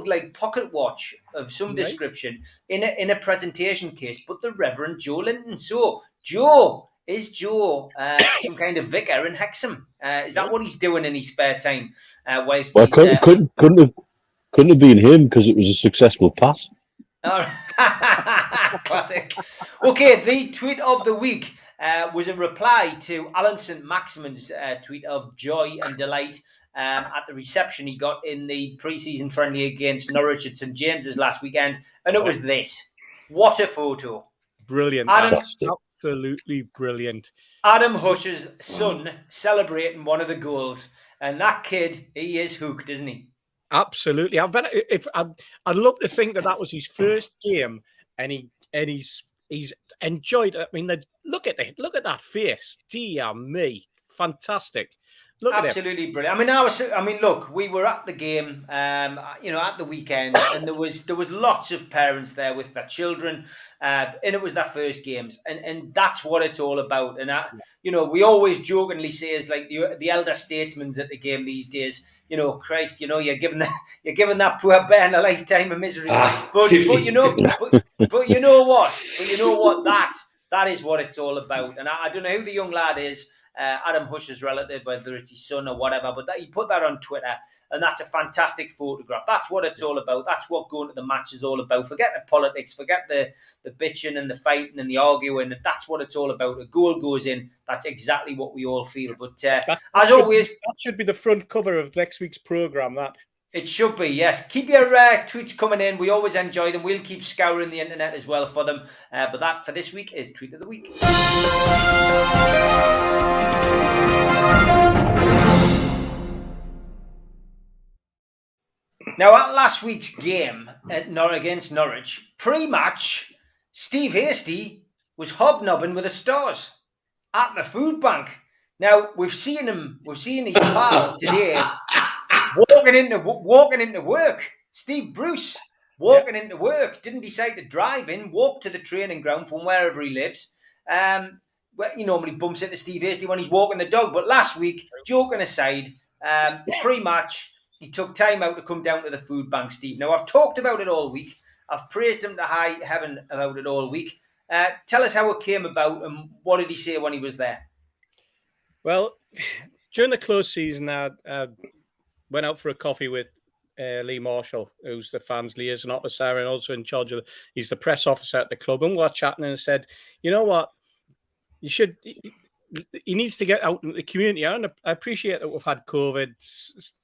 like pocket watch of some description in a presentation case, but the Reverend Joe Linton. So, is Joe some kind of vicar in Hexham? Is that what he's doing in his spare time? Couldn't have been him, because it was a successful pass. All right. Classic. Okay, the tweet of the week was a reply to Alan St. Maximin's tweet of joy and delight at the reception he got in the pre-season friendly against Norwich at St. James's last weekend. And it was this. What a photo. Brilliant. Fantastic. Absolutely brilliant. Adam Hush's son celebrating one of the goals. And that kid, he is hooked, isn't he? Absolutely. I'd love to think that was his first game, and he's enjoyed it. I mean, look at that face. Dear me, fantastic. Look Absolutely brilliant. I mean, look, we were at the game, at the weekend, and there was lots of parents there with their children, and it was their first games, and that's what it's all about. And we always jokingly say, as like the elder statesmen at the game these days, Christ, you're giving that poor Ben a lifetime of misery. But you know what, that is what it's all about. And I don't know who the young lad is. Adam Hush's relative, whether it's his son or whatever, but he put that on Twitter, and that's a fantastic photograph. That's what it's all about. That's what going to the match is all about. Forget the politics, forget the bitching and the fighting and the arguing. That's what it's all about. A goal goes in. That's exactly what we all feel. But always, that should be the front cover of next week's programme. That. It should be, yes. Keep your tweets coming in. We always enjoy them. We'll keep scouring the internet as well for them. But that, for this week, is Tweet of the Week. Now, at last week's game against Norwich, pre-match, Steve Hasty was hobnobbing with the Stars at the food bank. Now, we've seen his pal today walking into work. Steve Bruce walking into work. Didn't decide to drive in, walk to the training ground from wherever he lives. He normally bumps into Steve Hasty when he's walking the dog. But last week, joking aside, pre-match, he took time out to come down to the food bank, Steve. Now, I've talked about it all week. I've praised him to high heaven about it all week. Tell us how it came about and what did he say when he was there? Well, during the close season, I went out for a coffee with Lee Marshall, who's the fans liaison officer and also in charge of, he's the press officer at the club. And we were chatting and said, you know what, he needs to get out in the community. And I appreciate that we've had COVID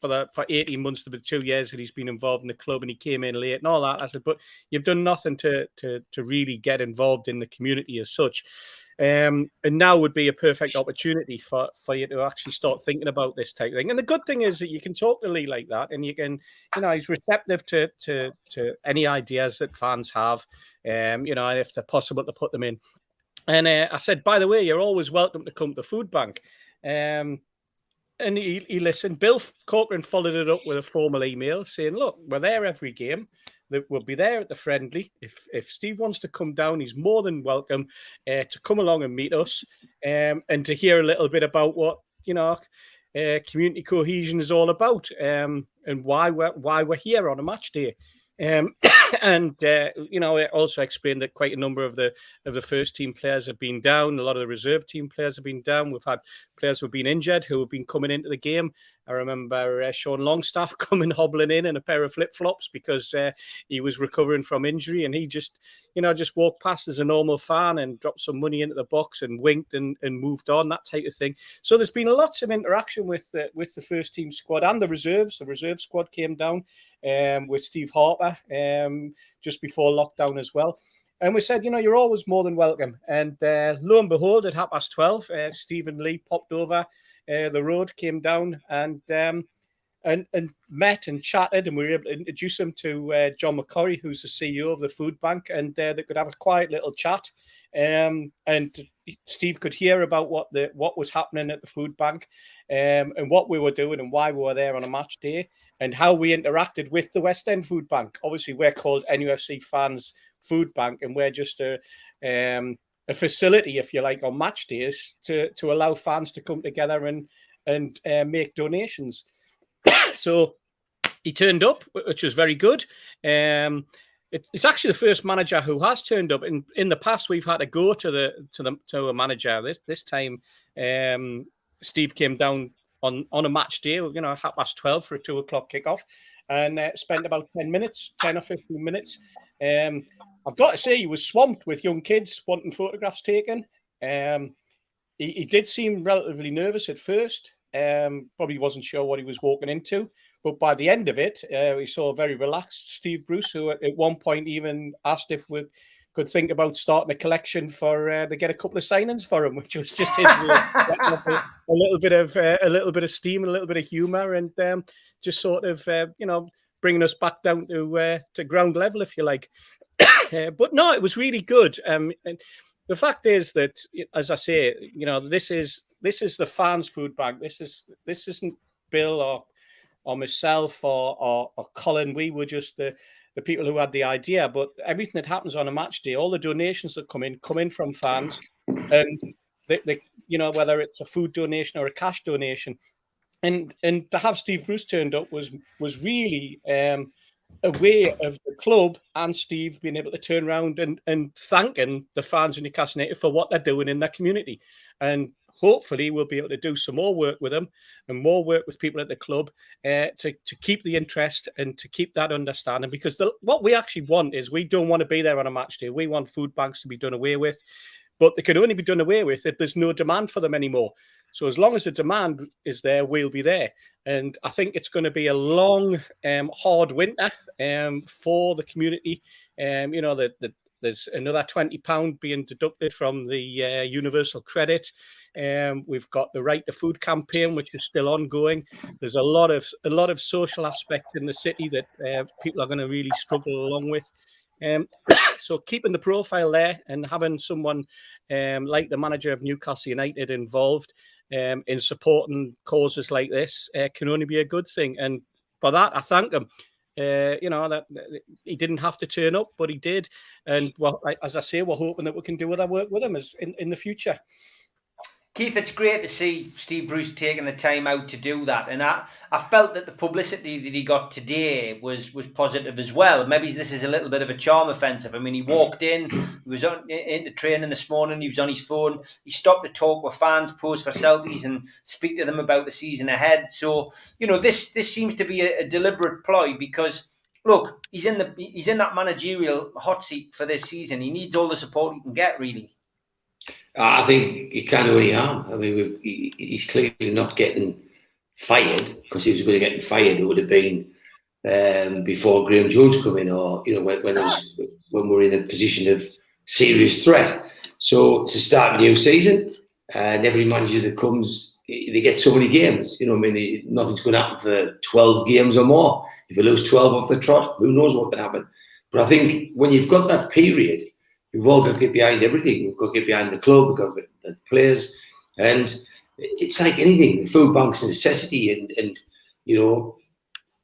for 18 months to the 2 years that he's been involved in the club and he came in late and all that. I said, but you've done nothing to really get involved in the community as such. And now would be a perfect opportunity for you to actually start thinking about this type of thing. And the good thing is that you can talk to Lee like that, and you can, he's receptive to any ideas that fans have, and if they're possible to put them in. And I said, by the way, you're always welcome to come to the food bank. And he listened. Bill Corcoran followed it up with a formal email saying, look, we're there every game. We'll be there at the friendly. If Steve wants to come down, he's more than welcome to come along and meet us and to hear a little bit about what community cohesion is all about and why we're here on a match day. It also explained that quite a number of the first team players have been down. A lot of the reserve team players have been down. We've had players who've been injured who have been coming into the game. I remember Sean Longstaff coming hobbling in a pair of flip-flops because he was recovering from injury, and he just walked past as a normal fan and dropped some money into the box and winked and moved on, that type of thing. So there's been lots of interaction with the first team squad and the reserves. The reserve squad came down with Steve Harper just before lockdown as well. And we said, you're always more than welcome. And lo and behold, at 12:30, Steve and Lee popped over the road, came down and met and chatted, and we were able to introduce him to John McCorry, who's the CEO of the food bank, and they could have a quiet little chat. And Steve could hear about what was happening at the food bank and what we were doing and why we were there on a match day and how we interacted with the West End Food Bank. Obviously, we're called NUFC Fans Food Bank, and we're just a facility, if you like, on match days to allow fans to come together and make donations. So he turned up, which was very good. It's actually the first manager who has turned up. In the past, we've had to go to a manager. This time, Steve came down on a match day, 12:30 for a 2:00 kickoff, and spent about 10 or 15 minutes. I've got to say, he was swamped with young kids wanting photographs taken. He did seem relatively nervous at first. Probably wasn't sure what he was walking into. But by the end of it, we saw a very relaxed Steve Bruce, who at one point even asked if we could think about starting a collection for to get a couple of signings for him, which was just his way of getting up a little bit of steam, a little bit of humour, and just sort of bringing us back down to ground level, if you like. But no, it was really good. And the fact is that, as I say, this is the fans' food bank. This isn't Bill or myself or Colin. We were just the people who had the idea. But everything that happens on a match day, all the donations that come in from fans, and they whether it's a food donation or a cash donation, and to have Steve Bruce turned up was really a way of the club and Steve being able to turn around and thanking the fans of Newcastle United for what they're doing in their community. And hopefully we'll be able to do some more work with them and more work with people at the club to keep the interest and to keep that understanding. Because what we actually want is, we don't want to be there on a match day. We want food banks to be done away with, but they can only be done away with if there's no demand for them anymore. So as long as the demand is there, we'll be there. And I think it's going to be a long, hard winter for the community. There's another £20 being deducted from the universal credit. We've got the Right to Food campaign, which is still ongoing. There's a lot of social aspects in the city that people are going to really struggle along with. So keeping the profile there and having someone like the manager of Newcastle United involved in supporting causes like this can only be a good thing. And for that, I thank him. That he didn't have to turn up, but he did. And well, as I say, we're hoping that we can do other work with him in the future. Keith, it's great to see Steve Bruce taking the time out to do that. And I felt that the publicity that he got today was positive as well. Maybe this is a little bit of a charm offensive. I mean, he walked in, he was into training this morning, he was on his phone, he stopped to talk with fans, pose for selfies and speak to them about the season ahead. So, this seems to be a deliberate ploy because, look, he's in that managerial hot seat for this season. He needs all the support he can get, really. I think he can't do any harm. I mean, he's clearly not getting fired, because if he was going to get fired, it would have been before Graham Jones come in, or when we're in a position of serious threat. So to start a new season, and every manager that comes, they get so many games. Nothing's going to happen for 12 games or more. If you lose 12 off the trot, who knows what can happen? But I think when you've got that period, we've all got to get behind everything. We've got to get behind the club, we've got to get the players. And it's like anything, the food bank's a necessity. And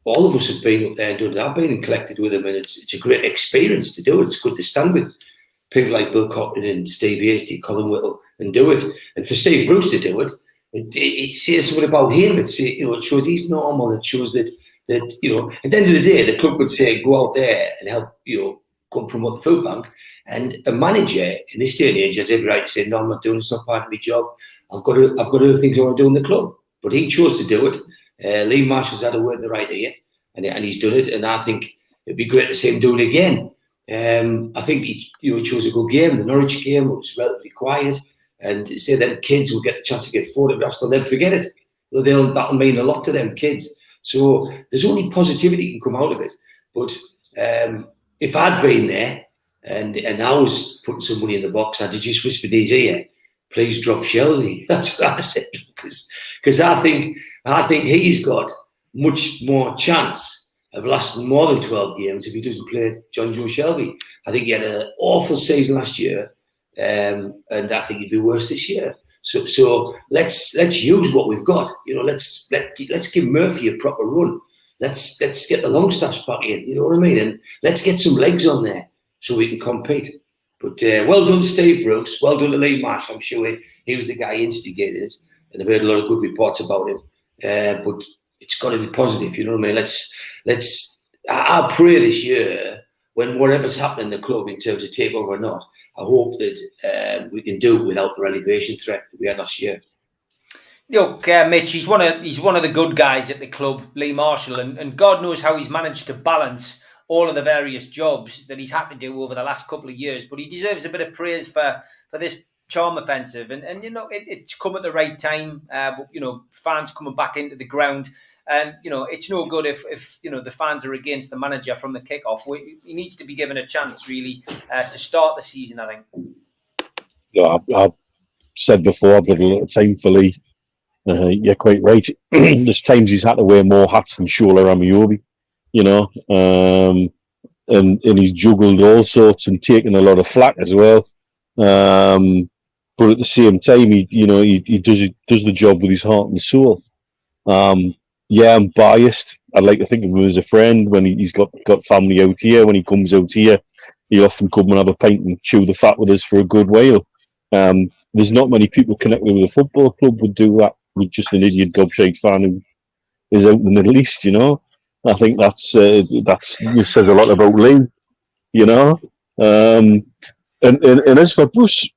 all of us have been up there and done it. I've been and collected with them, and it's a great experience to do it. It's good to stand with people like Bill Cochran and Steve Hasty, Colin Whittle, and do it. And for Steve Bruce to do it, it says something about him. It shows he's normal. It shows that at the end of the day, the club would say, go out there and help, go and promote the food bank. And a manager in this day and age has every right to say, no, I'm not doing it, it's not part of my job. I've got other things I want to do in the club. But he chose to do it. Lee Marshall's had a word in the right ear, and he's done it. And I think it'd be great to see him do it again. I think he chose a good game. The Norwich game was relatively quiet, and say them kids will get the chance to get photographs, they'll never forget it. That'll mean a lot to them kids. So there's only positivity can come out of it. But if I'd been there and I was putting some money in the box, I'd just whispered in his ear, please drop Shelby. That's what I said, because I think he's got much more chance of lasting more than 12 games if he doesn't play John Joe Shelby. I think he had an awful season last year, and I think he'd be worse this year. So let's use what we've got. Let's give Murphy a proper run. Let's get the Longstaffs back in. You know what I mean? And let's get some legs on there so we can compete. But well done, Steve Bruce. Well done to Lee Marsh. I'm sure he was the guy who instigated it, and I've heard a lot of good reports about him. But it's got to be positive. You know what I mean? I pray this year, when whatever's happening in the club in terms of takeover or not, I hope that we can do it without the relegation threat that we had last year. Look, Mitch, he's one of the good guys at the club, Lee Marshall, and God knows how he's managed to balance all of the various jobs that he's had to do over the last couple of years. But he deserves a bit of praise for this charm offensive, and it's come at the right time. Fans coming back into the ground, and it's no good if the fans are against the manager from the kickoff. He needs to be given a chance really to start the season, I think. Yeah, I've said before, I've got a lot of time for Lee. You're quite right. There's times he's had to wear more hats than Shola Ramiobi, and he's juggled all sorts and taken a lot of flack as well. But at the same time, he does the job with his heart and soul. Yeah, I'm biased. I'd like to think of him as a friend when he's got family out here. When he comes out here, he often come and have a pint and chew the fat with us for a good while. There's not many people connected with a football club would do that with just an idiot gobshite fan who is out in the Middle East. I think that says a lot about Lee. And as for Bruce,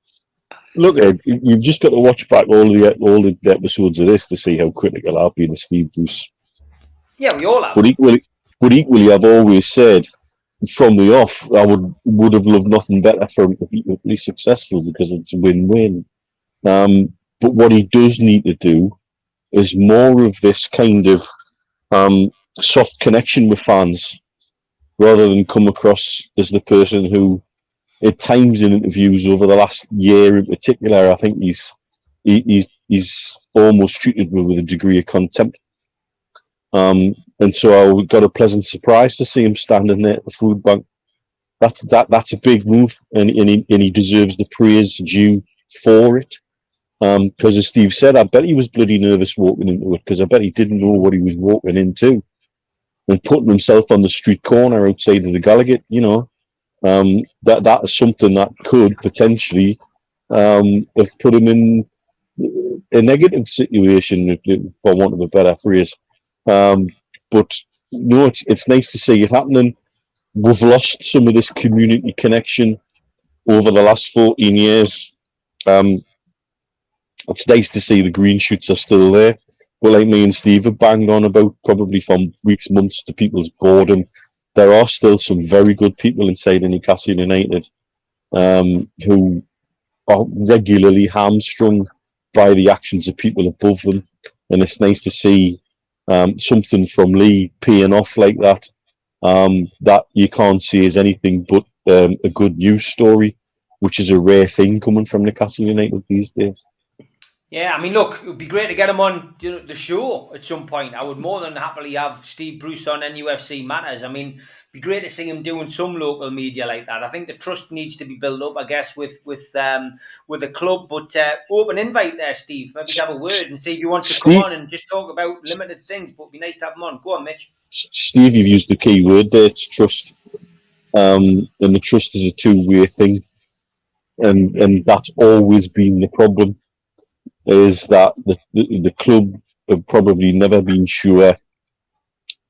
look, Ed, you've just got to watch back all the episodes of this to see how critical I've been of Steve Bruce. Yeah, we all have. But equally, I've always said from the off, I would have loved nothing better for him to be successful because it's a win-win. But what he does need to do is more of this kind of soft connection with fans, rather than come across as the person who, at times in interviews over the last year in particular, I think he's almost treated me with a degree of contempt. And so I got a pleasant surprise to see him standing there at the food bank. That's a big move, and he deserves the praise due for it. Because as Steve said, I bet he was bloody nervous walking into it, because I bet he didn't know what he was walking into. And putting himself on the street corner outside of the Gallagher, that is something that could potentially have put him in a negative situation, for want of a better phrase. But it's nice to see it happening. We've lost some of this community connection over the last 14 years. It's nice to see the green shoots are still there. But like me and Steve have banged on about, probably from weeks, months, to people's boredom, there are still some very good people inside Newcastle United who are regularly hamstrung by the actions of people above them. And it's nice to see something from Lee paying off like that, that you can't see as anything but a good news story, which is a rare thing coming from Newcastle United these days. Yeah, I mean, look, it would be great to get him on the show at some point. I would more than happily have Steve Bruce on NUFC Matters. I mean, it'd be great to see him doing some local media like that. I think the trust needs to be built up, I guess, with the club. But open invite there, Steve. Maybe have a word and see if he wants to come on and just talk about limited things. But it'd be nice to have him on. Go on, Mitch. Steve, you've used the key word there. It's trust, and the trust is a two-way thing, and that's always been the problem. Is that the club have probably never been sure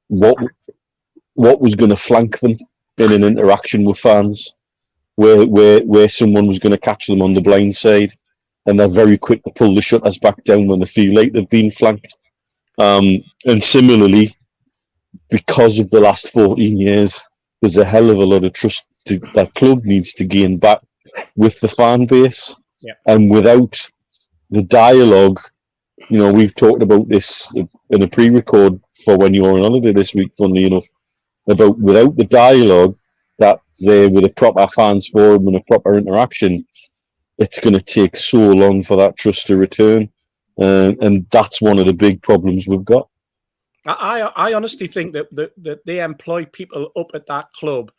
what was going to flank them in an interaction with fans, where someone was going to catch them on the blind side, and they're very quick to pull the shutters back down when they feel like they've been flanked. And similarly, because of the last 14 years, there's a hell of a lot of trust that club needs to gain back with the fan base, and without the dialogue, we've talked about this in a pre-record for when you were on holiday this week, funnily enough, about without the dialogue that there with a proper fans forum and a proper interaction, it's going to take so long for that trust to return. And that's one of the big problems we've got. I honestly think that they employ people up at that club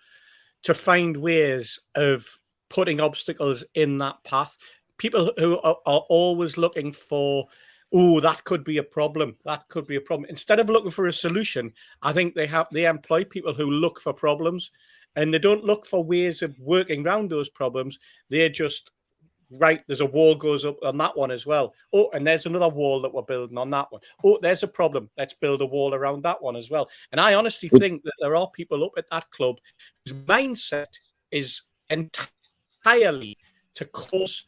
to find ways of putting obstacles in that path. People who are always looking for, that could be a problem. That could be a problem. Instead of looking for a solution, I think they employ people who look for problems, and they don't look for ways of working around those problems. They're just, right, there's a wall goes up on that one as well. Oh, and there's another wall that we're building on that one. Oh, there's a problem. Let's build a wall around that one as well. And I honestly think that there are people up at that club whose mindset is entirely to cause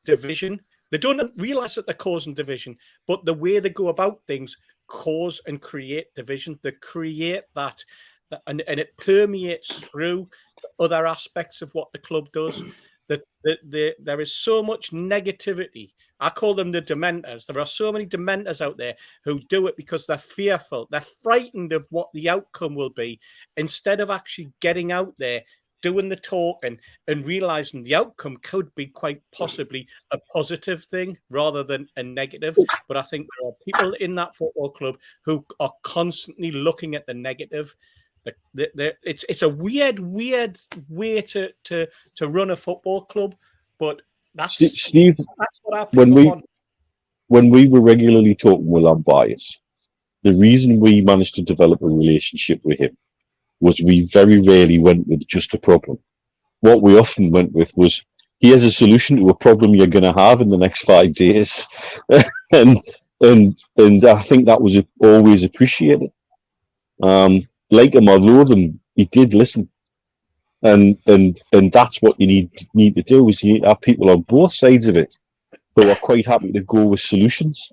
division. They don't realize that they're causing division, but the way they go about things cause and create division. They create that and it permeates through other aspects of what the club does. That there is so much negativity. I call them the dementors. There are so many dementors out there who do it because they're fearful. They're frightened of what the outcome will be, instead of actually getting out there, doing the talking, and realizing the outcome could be quite possibly a positive thing rather than a negative. But I think there are people in that football club who are constantly looking at the negative. It's a weird way to run a football club, but Steve, that's what our people want. When we were regularly talking with our buyers, the reason we managed to develop a relationship with him was we very rarely went with just a problem. What we often went with was, here's a solution to a problem you're going to have in the next 5 days, and I think that was always appreciated. Like him or loathe him, he did listen, and that's what you need to do. Is you need to have people on both sides of it who are quite happy to go with solutions,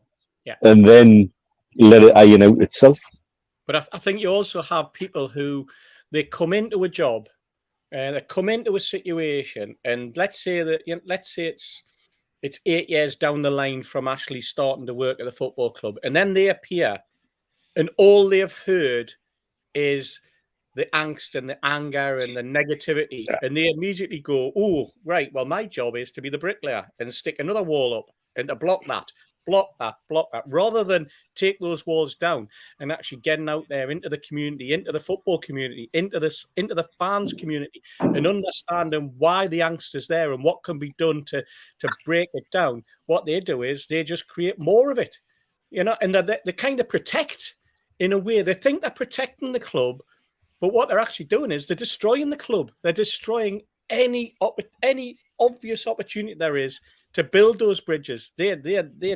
and then let it iron out itself. But I think you also have people who, they come into a job, they come into a situation, and let's say it's 8 years down the line from Ashley starting to work at the football club, and then they appear, and all they've heard is the angst and the anger and the negativity, and they immediately go, oh, right, well, my job is to be the bricklayer and stick another wall up and to block that, rather than take those walls down and actually getting out there into the community, into the football community, into the fans community, and understanding why the angst is there and what can be done to break it down. What they do is they just create more of it, and they kind of protect. In a way, they think they're protecting the club, but what they're actually doing is they're destroying the club. They're destroying any obvious opportunity there is to build those bridges. They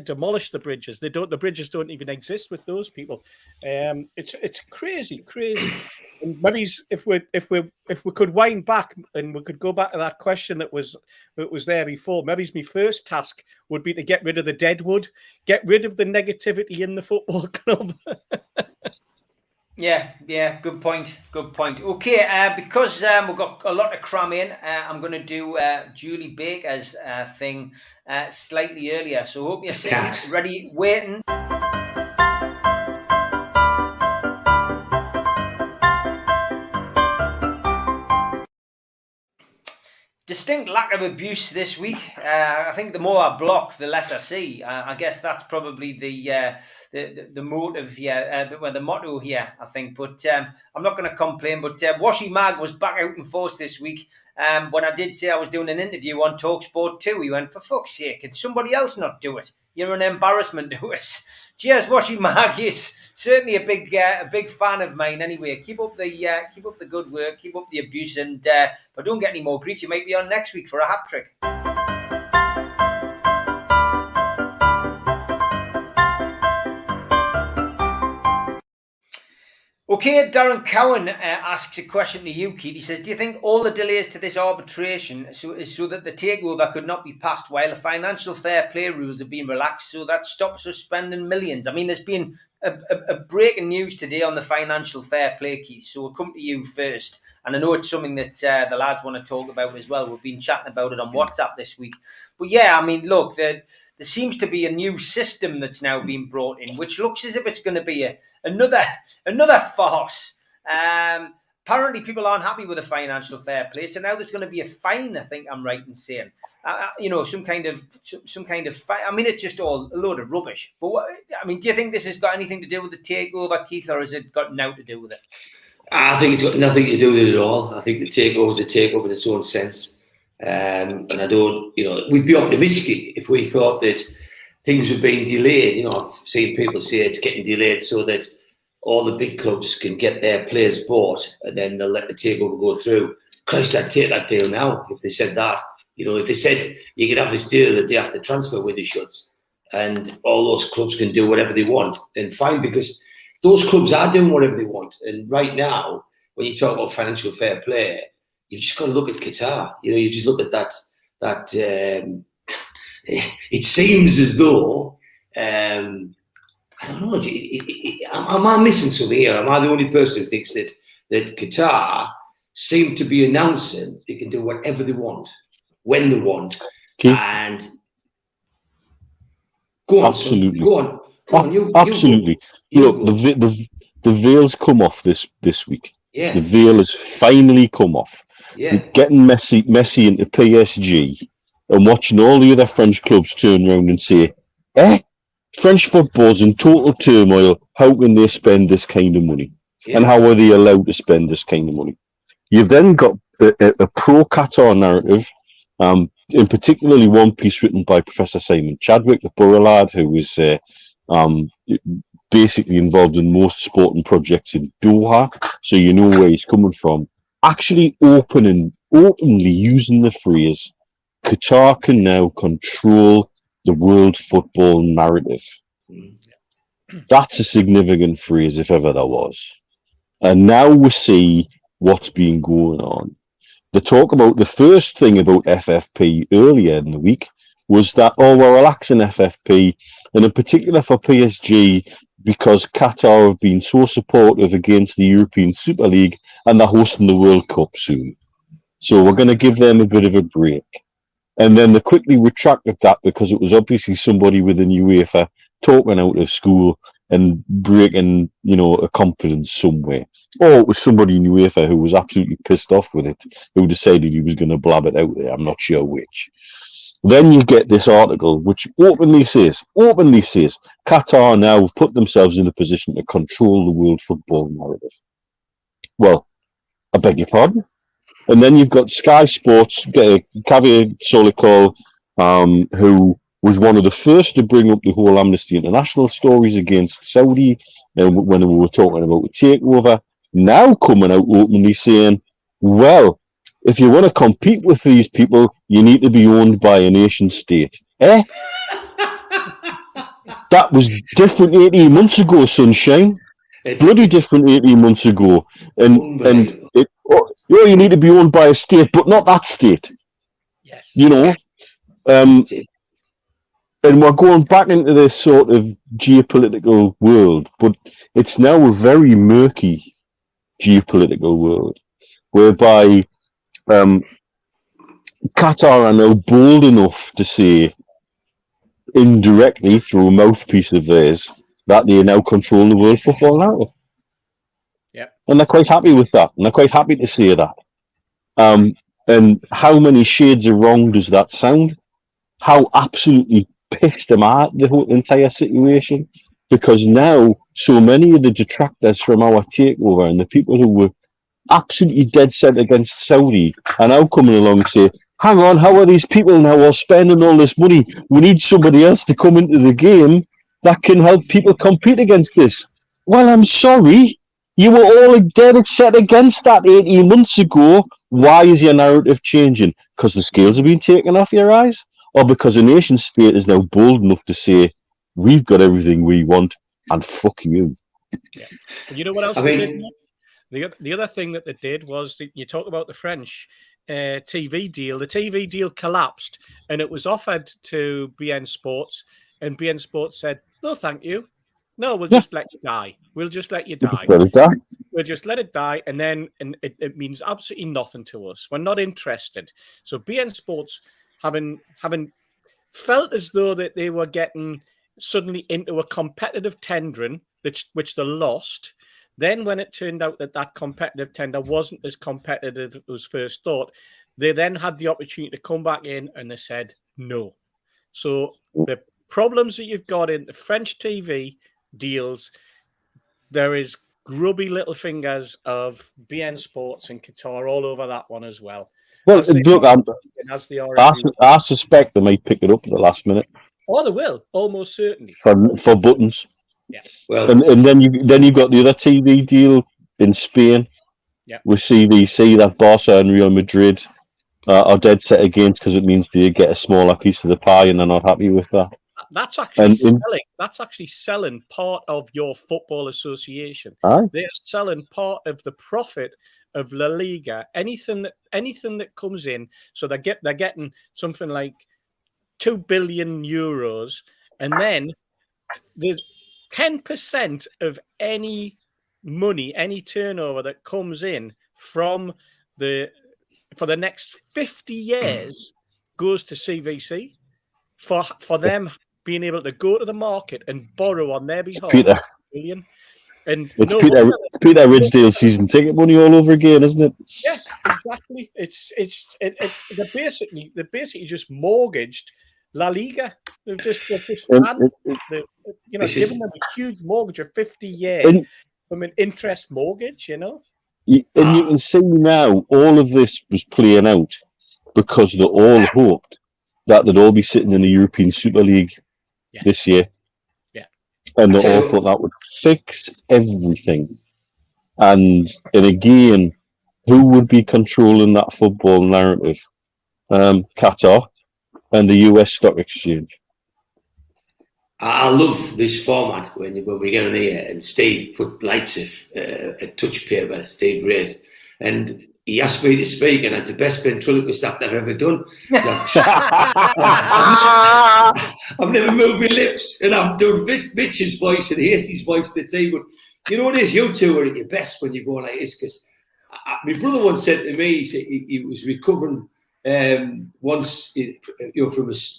demolish the bridges. The bridges don't even exist with those people. It's crazy. And maybe if we could wind back and we could go back to that question that was there before, maybe my first task would be to get rid of the deadwood, get rid of the negativity in the football club. Yeah, good point. Okay, because we've got a lot to cram in, I'm going to do Julie Baker's thing slightly earlier. So hope you're sitting ready, waiting. Distinct lack of abuse this week. I think the more I block, the less I see. I guess that's probably the motive here, the motto here, I think. But I'm not going to complain. But Washy Mag was back out in force this week. When I did say I was doing an interview on TalkSport 2, he went, for fuck's sake, can somebody else not do it? You're an embarrassment to us. Cheers, Washy Mag. He's certainly a big fan of mine. Anyway, keep up the good work, keep up the abuse, and if I don't get any more grief, you might be on next week for a hat trick. Okay, Darren Cowan asks a question to you, Keith. He says, do you think all the delays to this arbitration is so that the takeover could not be passed while the financial fair play rules have been relaxed, so that stops us spending millions? I mean, there's been a breaking news today on the financial fair play, Keith, so we'll come to you first. And I know it's something that the lads want to talk about as well. We've been chatting about it on WhatsApp this week. But yeah, I mean, look, there seems to be a new system that's now been brought in, which looks as if it's going to be another farce. Apparently, people aren't happy with the financial fair play, so now there's going to be a fine. I think I'm right in saying, some kind of fine. I mean, it's just all a load of rubbish. But do you think this has got anything to do with the takeover, Keith, or has it got nothing to do with it? I think it's got nothing to do with it at all. I think the takeover is a takeover in its own sense. And I don't, we'd be optimistic if we thought that things were being delayed. I've seen people say it's getting delayed so that all the big clubs can get their players bought and then they'll let the takeover go through. Christ, I'd take that deal now if they said that. If they said you can have this deal the day after transfer window shuts and all those clubs can do whatever they want, then fine, because those clubs are doing whatever they want. And right now, when you talk about financial fair play, you've just got to look at Qatar. You just look at that. It seems as though, I don't know, am I missing something here? Am I the only person who thinks that that Qatar seem to be announcing they can do whatever they want, when they want, and go on, absolutely, son. Go on. absolutely. Look, the veil's come off this week. Yeah. The veil has finally come off. Yeah. Getting Messi into PSG and watching all the other French clubs turn around and say, French football's in total turmoil. How can they spend this kind of money? Yeah. And how are they allowed to spend this kind of money? You've then got a pro-Qatar narrative, in particularly one piece written by Professor Simon Chadwick, the Borough lad, who was basically involved in most sporting projects in Doha, so you know where he's coming from, actually openly using the phrase, Qatar can now control the world football narrative. That's a significant phrase, if ever there was. And now we see what's been going on. The talk about the first thing about FFP earlier in the week was that, we're relaxing FFP, and in particular for PSG, because Qatar have been so supportive against the European Super League and they're hosting the World Cup soon. So we're going to give them a bit of a break. And then they quickly retracted that because it was obviously somebody within UEFA talking out of school and breaking, a confidence somewhere. Or it was somebody in UEFA who was absolutely pissed off with it, who decided he was going to blab it out there. I'm not sure which. Then you get this article which openly says, Qatar now have put themselves in a position to control the world football narrative. Well, I beg your pardon? And then you've got Sky Sports, Javier Solikol, who was one of the first to bring up the whole Amnesty International stories against Saudi when we were talking about the takeover, now coming out openly saying, well, if you want to compete with these people, you need to be owned by a nation state. That was different 18 months ago, sunshine. Bloody different 18 months ago. And you need to be owned by a state, but not that state. Yes. And we're going back into this sort of geopolitical world, but it's now a very murky geopolitical world, whereby Qatar are now bold enough to say, indirectly through a mouthpiece of theirs, that they now control the world football narrative. Yep. And they're quite happy with that, and they're quite happy to say that. And how many shades of wrong does that sound? How absolutely pissed am I at the whole entire situation? Because now so many of the detractors from our takeover and the people who were absolutely dead set against Saudi are now coming along and say, hang on, how are these people now all spending all this money? We need somebody else to come into the game that can help people compete against this. Well, I'm sorry. You were all dead set against that 18 months ago. Why is your narrative changing? Because the scales have been taken off your eyes? Or because a nation state is now bold enough to say, we've got everything we want, and fuck you. Yeah. And you know what else they did? The other thing that they did was, that you talk about the French TV deal. The TV deal collapsed, and it was offered to BN Sports, and BN Sports said, no, thank you. No, we'll just let you die. We'll just let you die. Just let it die. We'll just let it die, and then it means absolutely nothing to us. We're not interested. So BN Sports, having felt as though that they were getting suddenly into a competitive tendering, which they lost. Then when it turned out that competitive tender wasn't as competitive as was first thought, they then had the opportunity to come back in, and they said no. So the problems that you've got in the French TV deals, there is grubby little fingers of BN Sports and Qatar all over that one as well. Well, look, I suspect they might pick it up at the last minute. Oh, they will, almost certainly. For buttons. Yeah. Well, and then you got the other TV deal in Spain. Yeah. With CVC that Barca and Real Madrid are dead set against because it means they get a smaller piece of the pie, and they're not happy with that. That's actually selling. That's actually selling part of your football association. Aye. They're selling part of the profit of La Liga. Anything that comes in, so they're getting something like €2 billion, and then the 10% of any money, any turnover that comes in from for the next 50 years goes to CVC for them being able to go to the market and borrow on their behalf. Peter. Billion. And It's Peter Ridgedale season ticket money all over again, isn't it? Yeah, exactly. They basically just mortgaged La Liga. They've just given them a huge mortgage of 50 years from an interest mortgage, And you can see now all of this was playing out because they all hoped that they'd all be sitting in the European Super League this year. Yeah. And they all thought that would fix everything. And again, who would be controlling that football narrative? Qatar and the US Stock Exchange. I love this format when we get on here and Steve put lights of a touch paper, Steve Wraith, and he asked me to speak, and it's the best ventriloquist act I've ever done. I've never moved my lips, and I'm doing Mitch's voice and Hastie's voice to the team. But you know what it is? You two are at your best when you go like this, because my brother once said to me, he said he was recovering once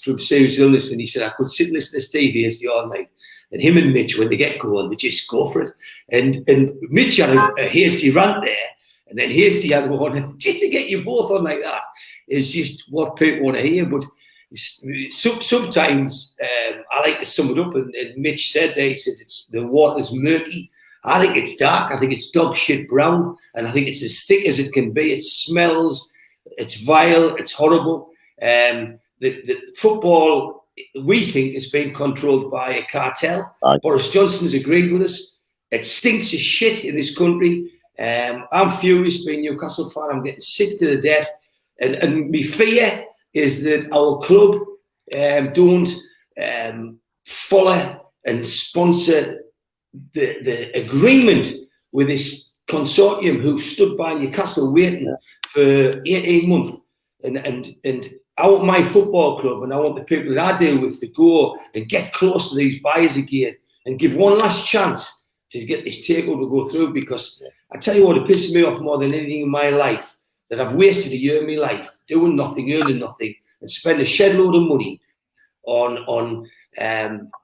from serious illness, and he said I could sit and listen to Steve Hastie all night, and him and Mitch, when they get going, they just go for it. And Mitch had a Hastie rant there, and then Hastie had one. Just to get you both on like that is just what people want to hear. But sometimes I like to sum it up, and Mitch said there, he says the water's murky. I think it's dark. I think it's dog shit brown, and I think it's as thick as it can be. It smells. It's vile. It's horrible. The football, we think, is being controlled by a cartel. Right. Boris Johnson's agreed with us. It stinks of shit in this country. I'm furious being a Newcastle fan. I'm getting sick to the death. And my fear is that our club don't follow and sponsor the agreement with this consortium who've stood by Newcastle waiting for 18 months. And I want my football club and I want the people that I deal with to go and get close to these buyers again and give one last chance to get this takeover to go through, because I tell you what, it pisses me off more than anything in my life that I've wasted a year of my life doing nothing, earning nothing, and spend a shed load of money on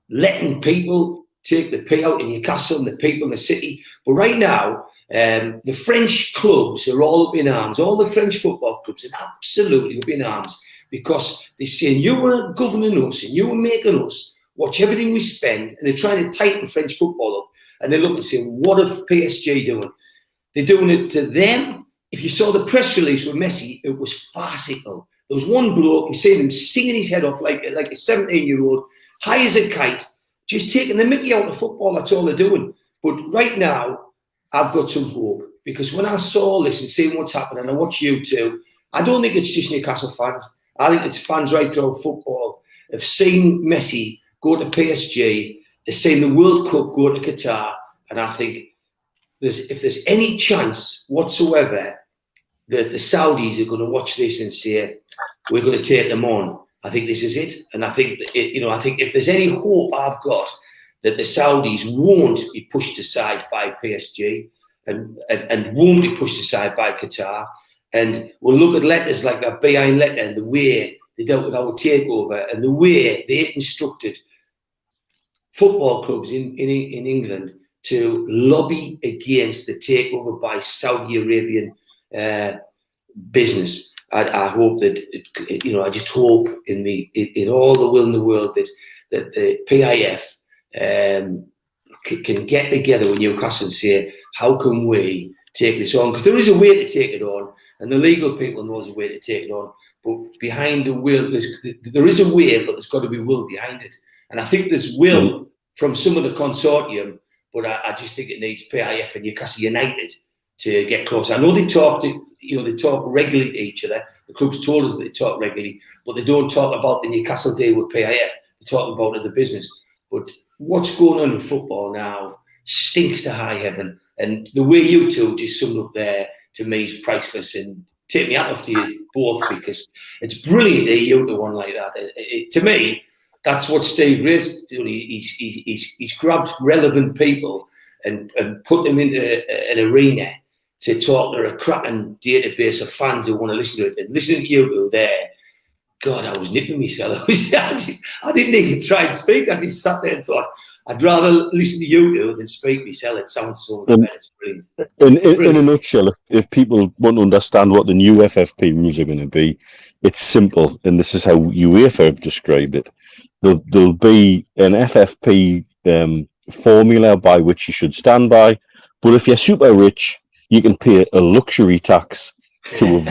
letting people take the pay out in Newcastle and the people in the city. But right now, the French clubs are all up in arms. All the French football clubs are absolutely up in arms because they're saying, you are governing us and you are making us watch everything we spend, and they're trying to tighten French football up. And they look and say, what are PSG doing? They're doing it to them. If you saw the press release with Messi, it was farcical. There was one bloke, you see him singing his head off like a 17-year-old, high as a kite, just taking the mickey out of football. That's all they're doing. But right now, I've got some hope, because when I saw this and seeing what's happening, and I watch you two, I don't think it's just Newcastle fans. I think it's fans right throughout football have seen Messi go to PSG, they've seen the World Cup go to Qatar, and I think if there's any chance whatsoever that the Saudis are going to watch this and say, we're going to take them on, I think this is it. And I think, I think if there's any hope I've got that the Saudis won't be pushed aside by PSG and won't be pushed aside by Qatar, and we'll look at letters like that behind letter and the way they dealt with our takeover and the way they instructed football clubs in England to lobby against the takeover by Saudi Arabian business. I hope that I just hope in all the will in the world that the PIF can get together with Newcastle and say, how can we take this on? Because there is a way to take it on, and the legal people know there's a way to take it on. But behind the will, there is a way, but there's got to be will behind it. And I think there's will from some of the consortium, but I just think it needs PIF and Newcastle United to get close. I know they talk regularly to each other. The club's told us that they talk regularly, but they don't talk about the Newcastle deal with PIF. They talk about it, the business. But what's going on in football now stinks to high heaven. And the way you two just summed up there, to me, is priceless. And take me out of you both, because it's brilliant to hear you one like that. To me, that's what Steve Wraith's doing. He's grabbed relevant people and put them into an arena to talk to a cracking database of fans who want to listen to it. And listening to you two there, God, I was nipping myself. I didn't even try and speak. I just sat there and thought, I'd rather listen to you two than speak myself. It sounds so much better. It's brilliant. In a nutshell, if people want to understand what the new FFP rules are going to be, it's simple, and this is how UEFA have described it. There'll be an FFP formula by which you should stand by, but if you're super rich, you can pay a luxury tax to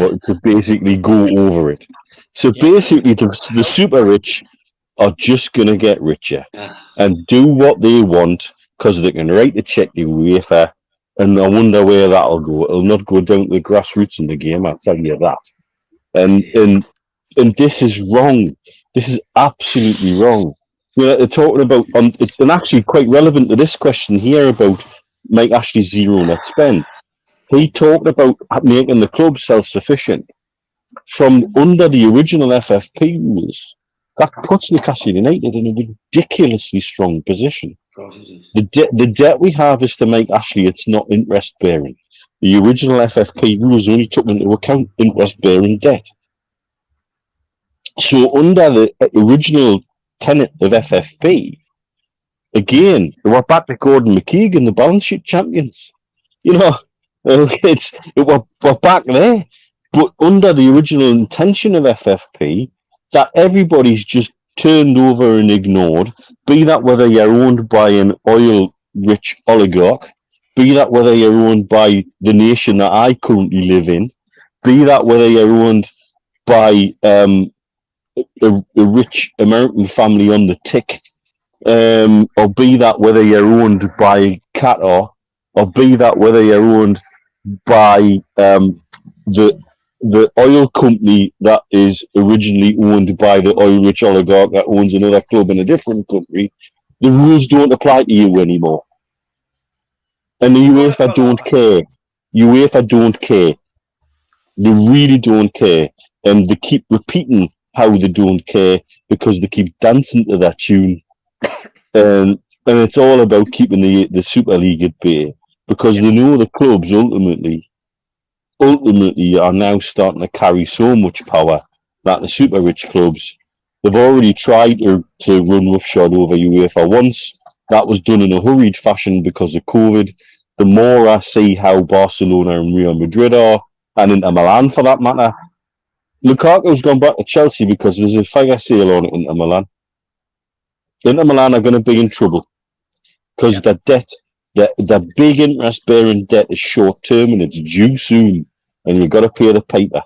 basically go over it. So basically, the super rich are just going to get richer and do what they want because they can write the check to UEFA, and I wonder where that'll go. It'll not go down to the grassroots in the game, I'll tell you that. And this is wrong. This is absolutely wrong. You know, they're talking about, it's actually quite relevant to this question here about Mike Ashley's zero net spend. He talked about making the club self-sufficient. From under the original FFP rules, that puts Newcastle United in a ridiculously strong position. The debt we have is to Mike Ashley, it's not interest-bearing. The original FFP rules only took into account interest-bearing debt. So under the original tenet of FFP, again, we're back to Gordon McKeegan, the balance sheet champions. You know, we're back there. But under the original intention of FFP, that everybody's just turned over and ignored, be that whether you're owned by an oil-rich oligarch, be that whether you're owned by the nation that I currently live in, be that whether you're owned by a rich American family on the tick, or be that whether you're owned by Qatar, or be that whether you're owned by the oil company that is originally owned by the oil-rich oligarch that owns another club in a different country, the rules don't apply to you anymore. And the UEFA don't care. UEFA don't care. They really don't care. And they keep repeating how they don't care because they keep dancing to that tune. And it's all about keeping the Super League at bay because they know the clubs ultimately are now starting to carry so much power that the super rich clubs, they've already tried to run roughshod over UEFA once. That was done in a hurried fashion because of COVID. The more I see how Barcelona and Real Madrid are, and Inter Milan for that matter, Lukaku's gone back to Chelsea because there's a fire sale on it in Inter Milan. Inter Milan are going to be in trouble because the debt, the big interest-bearing debt is short-term and it's due soon, and you've got to pay the paper.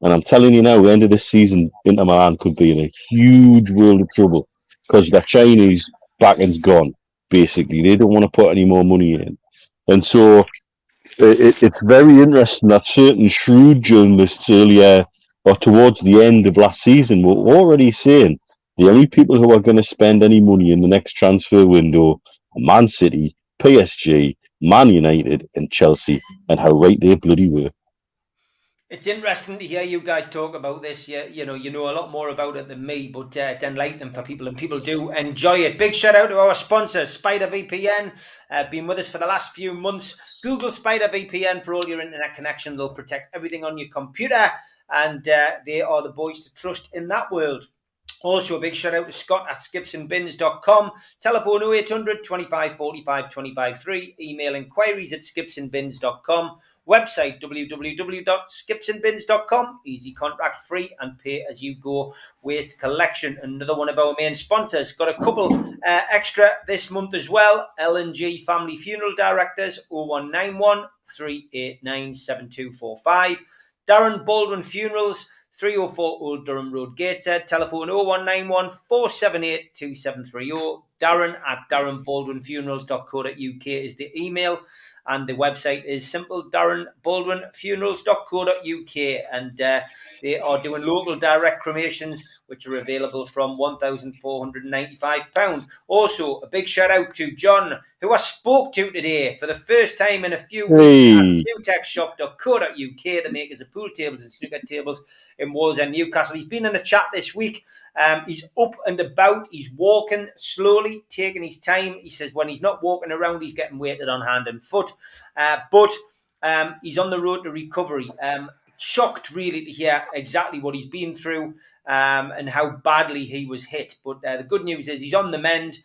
And I'm telling you now, at the end of this season, Inter Milan could be in a huge world of trouble because their Chinese backend's gone, basically. They don't want to put any more money in. And so it's very interesting that certain shrewd journalists earlier or towards the end of last season were already saying the only people who are going to spend any money in the next transfer window are Man City, PSG, Man United and Chelsea, and how right they bloody were. It's interesting to hear you guys talk about this. You know a lot more about it than me, but it's enlightening for people, and people do enjoy it. Big shout out to our sponsors, Spider VPN. Been with us for the last few months. Google Spider VPN for all your internet connection. They'll protect everything on your computer, and they are the boys to trust in that world. Also, a big shout out to Scott at skipsandbins.com. Telephone 0800 25 45 25 3. Email inquiries at skipsandbins.com. Website www.skipsandbins.com. Easy contract free and pay as you go waste collection. Another one of our main sponsors. Got a couple extra this month as well. L&G Family Funeral Directors 0191 389 7245. Darren Baldwin Funerals 304 Old Durham Road, Gateshead. Telephone 0191 478 2730. Darren at darrenbaldwinfunerals.co.uk is the email, and the website is simple, darrenbaldwinfunerals.co.uk, and they are doing local direct cremations which are available from £1,495. Also, a big shout out to John, who I spoke to today for the first time in a few weeks at qtechshop.co.uk, the makers of pool tables and snooker tables. It in Wolves and Newcastle. He's been in the chat this week. He's up and about. He's walking slowly, taking his time. He says when he's not walking around, he's getting weighted on hand and foot. But he's on the road to recovery. Shocked really to hear exactly what he's been through and how badly he was hit. But the good news is he's on the mend.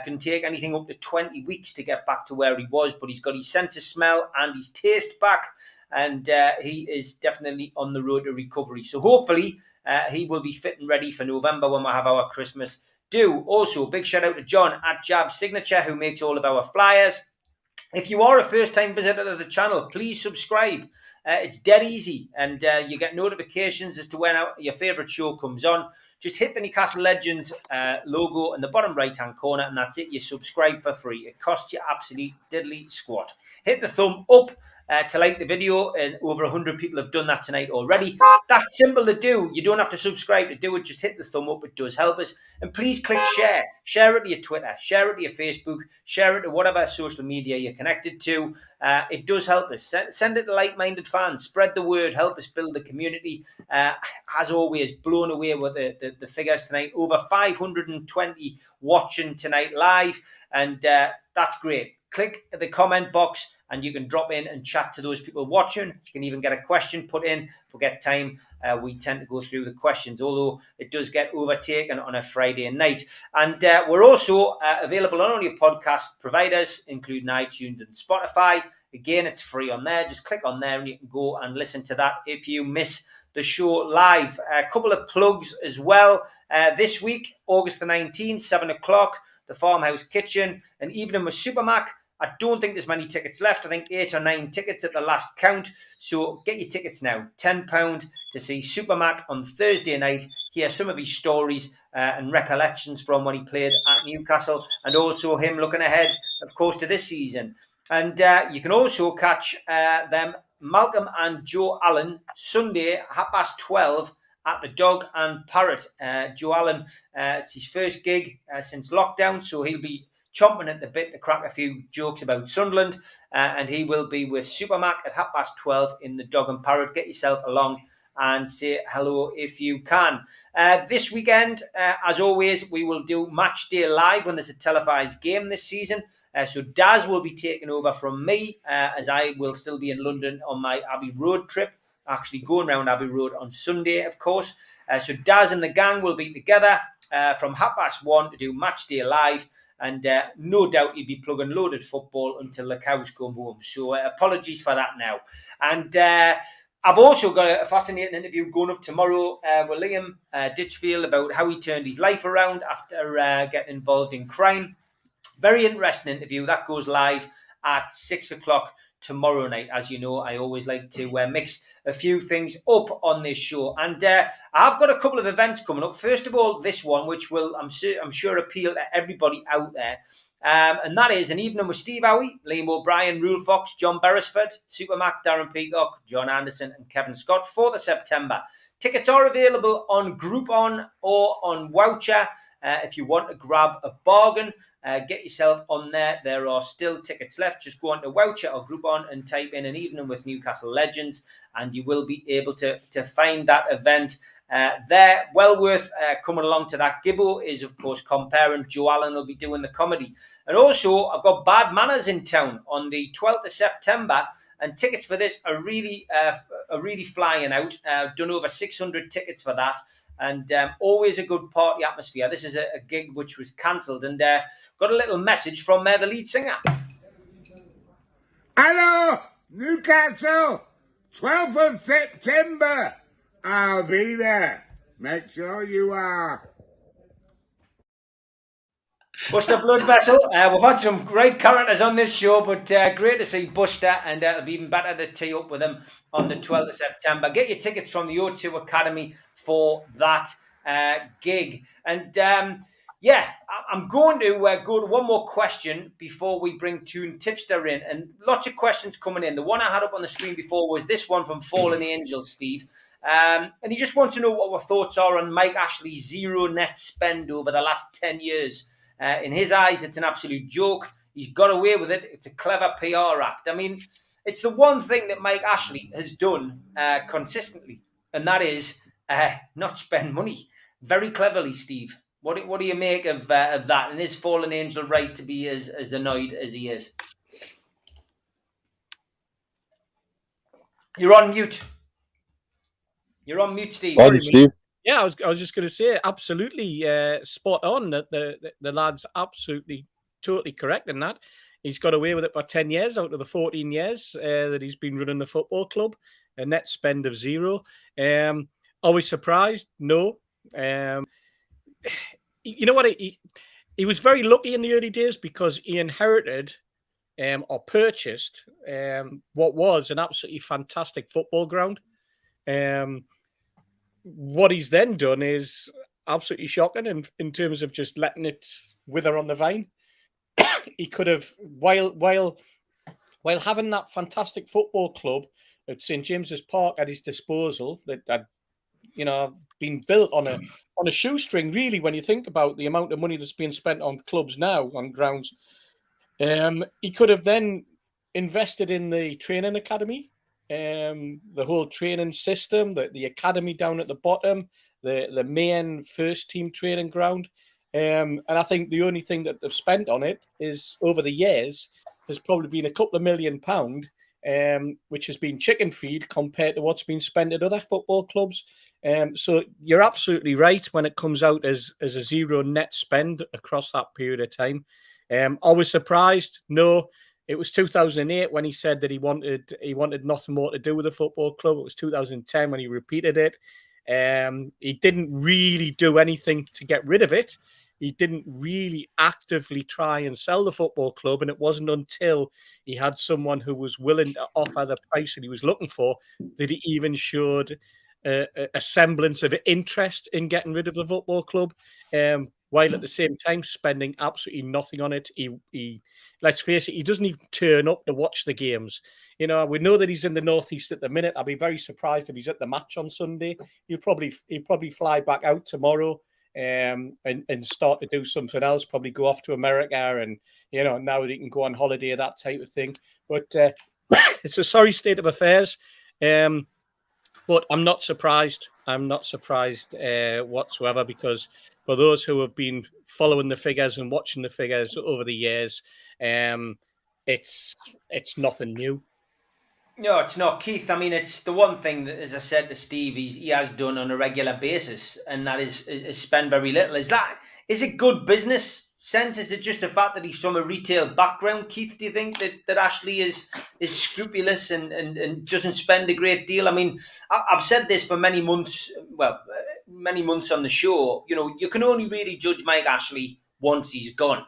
Can take anything up to 20 weeks to get back to where he was, but he's got his sense of smell and his taste back, and he is definitely on the road to recovery. So hopefully he will be fit and ready for November when we have our Christmas do. Also, big shout out to John at Jab Signature, who makes all of our flyers. If you are a first-time visitor to the channel, please subscribe. It's dead easy, and you get notifications as to when your favourite show comes on. Just hit the Newcastle Legends logo in the bottom right-hand corner, and that's it. You subscribe for free. It costs you absolutely diddly squat. Hit the thumb up to like the video, and over 100 people have done that tonight already. That's simple to do. You don't have to subscribe to do it. Just hit the thumb up. It does help us. And please click share. Share it to your Twitter. Share it to your Facebook. Share it to whatever social media you're connected to. It does help us. Send it to like-minded fans. Spread the word. Help us build the community. As always, blown away with the figures tonight. Over 520 watching tonight live. And that's great. Click the comment box and you can drop in and chat to those people watching. You can even get a question put in. If we get time, we tend to go through the questions, although it does get overtaken on a Friday night. And we're also available on all your podcast providers, including iTunes and Spotify. Again, it's free on there. Just click on there and you can go and listen to that if you miss the show live. A couple of plugs as well. This week, August the 19th, 7 o'clock, the Farmhouse Kitchen, an evening with Supermac. I don't think there's many tickets left. I think 8 or 9 tickets at the last count. So get your tickets now. £10 to see Supermac on Thursday night. Hear some of his stories and recollections from when he played at Newcastle, and also him looking ahead, of course, to this season. And you can also catch them, Malcolm and Joe Allen, Sunday, 12:30 at the Dog and Parrot. Joe Allen, it's his first gig since lockdown, so he'll be chomping at the bit to crack a few jokes about Sunderland, and he will be with Supermac at 12:30 in the Dog and Parrot. Get yourself along and say hello if you can. This weekend, as always, we will do Match Day Live when there's a televised game this season. So Daz will be taking over from me, as I will still be in London on my Abbey Road trip, actually going around Abbey Road on Sunday, of course. So Daz and the gang will be together from 1:30 to do Match Day Live. And no doubt he'll be plugging loaded football until the cows come home. So apologies for that now. And I've also got a fascinating interview going up tomorrow with Liam Ditchfield about how he turned his life around after getting involved in crime. Very interesting interview. That goes live at 6 o'clock tomorrow night. As you know, I always like to mix a few things up on this show. And I've got a couple of events coming up. First of all, this one, which will, I'm sure, appeal to everybody out there. And that is an evening with Steve Howie, Liam O'Brien, Rule Fox, John Beresford, Supermac, Darren Peacock, John Anderson and Kevin Scott, 4th of September. Tickets are available on Groupon or on Voucher. If you want to grab a bargain, get yourself on there. There are still tickets left. Just go on to Voucher or Groupon and type in an evening with Newcastle Legends, and you will be able to find that event there. Well worth coming along to that. Gibbo is, of course, comparing. Joe Allen will be doing the comedy. And also, I've got Bad Manners in town on the 12th of September. And tickets for this are really flying out. Done over 600 tickets for that. And always a good party atmosphere. This is a gig which was cancelled. And got a little message from the lead singer. Hello, Newcastle, 12th of September. I'll be there. Make sure you are. Buster Blood Vessel. We've had some great characters on this show, but great to see Buster, and it'll be even better to tee up with him on the 12th of September. Get your tickets from the O2 Academy for that gig. And I'm going to go to one more question before we bring Toon Tipster in. And lots of questions coming in. The one I had up on the screen before was this one from Fallen Angels, Steve. And he just wants to know what our thoughts are on Mike Ashley's zero net spend over the last 10 years. In his eyes, it's an absolute joke. He's got away with it. It's a clever PR act. I mean, it's the one thing that Mike Ashley has done consistently, and that is not spend money. Very cleverly, Steve. What do you make of that? And is Fallen Angel right to be as annoyed as he is? You're on mute. You're on mute, Steve. Pardon, Steve. Yeah, I was just going to say, absolutely spot on. That the lad's absolutely totally correct in that. He's got away with it for 10 years out of the 14 years that he's been running the football club. A net spend of zero. Are we surprised? No. You know what? He was very lucky in the early days because he inherited or purchased what was an absolutely fantastic football ground. What he's then done is absolutely shocking in terms of just letting it wither on the vine. He could have, while having that fantastic football club at St James's Park at his disposal, that had, been built on a shoestring, really, when you think about the amount of money that's being spent on clubs now, on grounds. He could have then invested in the training academy, the whole training system, the academy down at the bottom, the main first team training ground. And I think the only thing that they've spent on it is, over the years, has probably been a couple of £1 million, which has been chicken feed compared to what's been spent at other football clubs. So you're absolutely right when it comes out as a zero net spend across that period of time. I was surprised. No, it was 2008 when he said that he wanted nothing more to do with the football club. It was 2010 when he repeated it. He didn't really do anything to get rid of it. He didn't really actively try and sell the football club, and it wasn't until he had someone who was willing to offer the price that he was looking for that he even showed a semblance of interest in getting rid of the football club, while at the same time spending absolutely nothing on it. He let's face it, he doesn't even turn up to watch the games. We know that he's in the Northeast at the minute. I'll be very surprised if he's at the match on Sunday. He'll probably fly back out tomorrow and start to do something else, probably go off to America, and now that he can go on holiday, that type of thing. But it's a sorry state of affairs. But I'm not surprised. I'm not surprised whatsoever, because for those who have been following the figures and watching the figures over the years, it's nothing new. No, it's not, Keith. I mean, it's the one thing that, as I said to Steve, he has done on a regular basis, and that is spend very little. Is it good business sense? Is it just the fact that he's from a retail background, Keith? Do you think that Ashley is scrupulous and doesn't spend a great deal? I mean, I've said this for many months. Well, many months on the show. You can only really judge Mike Ashley once he's gone.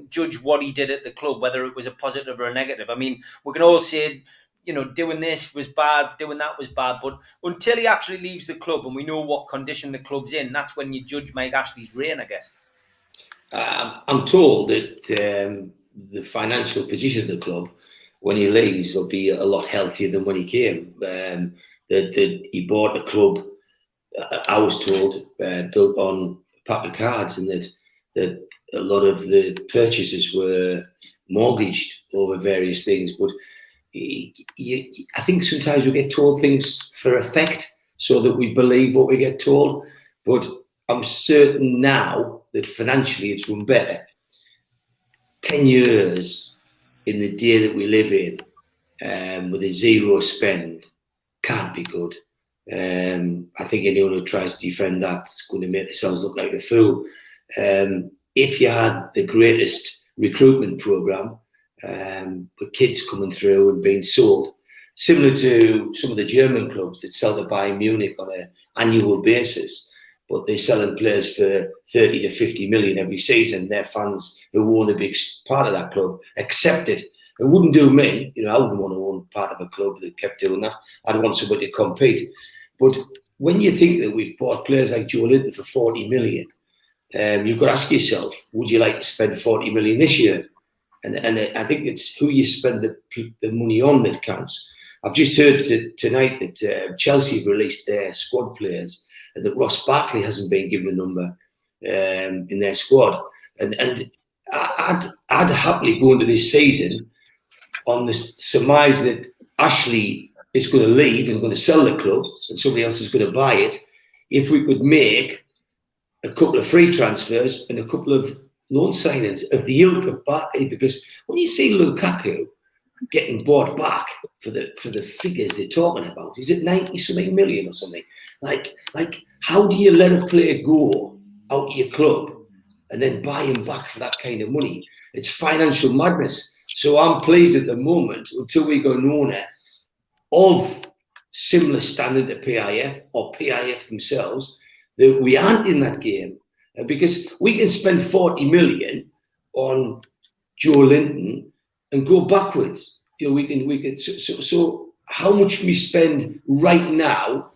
Judge what he did at the club, whether it was a positive or a negative. I mean, we can all say, doing this was bad, doing that was bad. But until he actually leaves the club and we know what condition the club's in, that's when you judge Mike Ashley's reign, I guess. I'm told that the financial position of the club, when he leaves, will be a lot healthier than when he came. That he bought a club, I was told, built on a pack of cards, and that a lot of the purchases were mortgaged over various things. But I think sometimes we get told things for effect so that we believe what we get told. But I'm certain now that financially it's run better. 10 years in the day that we live in, with a zero spend, can't be good. I think anyone who tries to defend that's going to make themselves look like a fool. If you had the greatest recruitment program, with kids coming through and being sold, similar to some of the German clubs that sell to Bayern Munich on an annual basis, but they're selling players for 30 to 50 million every season. Their fans who own a big part of that club accept it. It wouldn't do me. I wouldn't want to own part of a club that kept doing that. I'd want somebody to compete. But when you think that we've bought players like Joe Linton for 40 million, you've got to ask yourself, would you like to spend 40 million this year? And I think it's who you spend the money on that counts. I've just heard tonight that Chelsea have released their squad players, and that Ross Barkley hasn't been given a number in their squad. And I'd happily go into this season on the surmise that Ashley is going to leave and going to sell the club, and somebody else is going to buy it. if we could make a couple of free transfers and a couple of loan signings of the ilk of Barkley, because when you see Lukaku getting bought back for the figures they're talking about, is it 90-something million or something? Like how do you let a player go out of your club and then buy him back for that kind of money? It's financial madness. So I'm pleased at the moment, until we got an owner of similar standard to PIF or PIF themselves, that we aren't in that game. Because we can spend 40 million on Joe Linton and go backwards. You know, we can. So how much we spend right now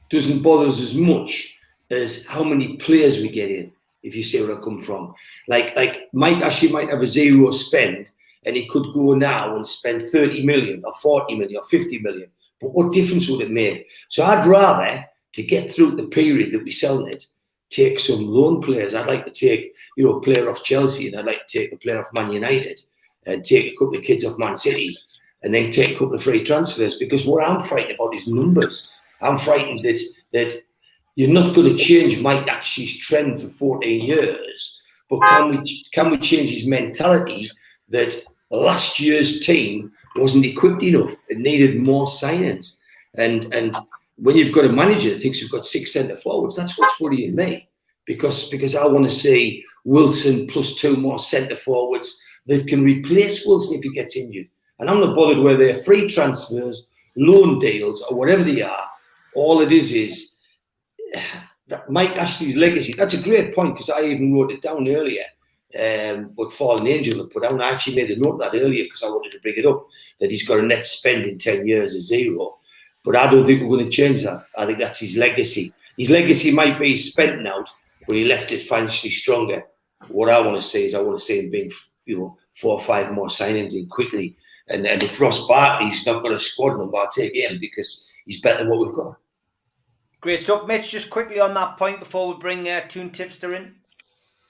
doesn't bother us as much as how many players we get in. If you see where I come from, like Mike actually might have a zero spend, and he could go now and spend 30 million or 40 million or 50 million. But what difference would it make? So I'd rather, to get through the period that we sell it, take some loan players. I'd like to take, a player off Chelsea, and I'd like to take a player off Man United, and take a couple of kids off Man City, and then take a couple of free transfers. Because what I'm frightened about is numbers. I'm frightened that you're not going to change Mike Ashley's trend for 14 years, but can we change his mentality that last year's team wasn't equipped enough? It needed more signings. And when you've got a manager that thinks we've got 6 centre forwards, that's what's worrying me. Because I want to see Wilson plus 2 more centre forwards that can replace Wilson if he gets injured. And I'm not bothered whether they're free transfers, loan deals, or whatever they are. All it is that Mike Ashley's legacy. That's a great point, because I even wrote it down earlier. What Fallen Angel had put down. I actually made a note of that earlier because I wanted to bring it up, that he's got a net spend in 10 years of 0. But I don't think we're going to change that. I think that's his legacy. His legacy might be spent out, but he left it financially stronger. What I want to say is, I want to see him being, 4 or 5 more signings in quickly. And if Ross Barkley's not got a squad number, I'll take him, because he's better than what we've got. Great stuff, Mitch. Just quickly on that point before we bring Toon Tipster in.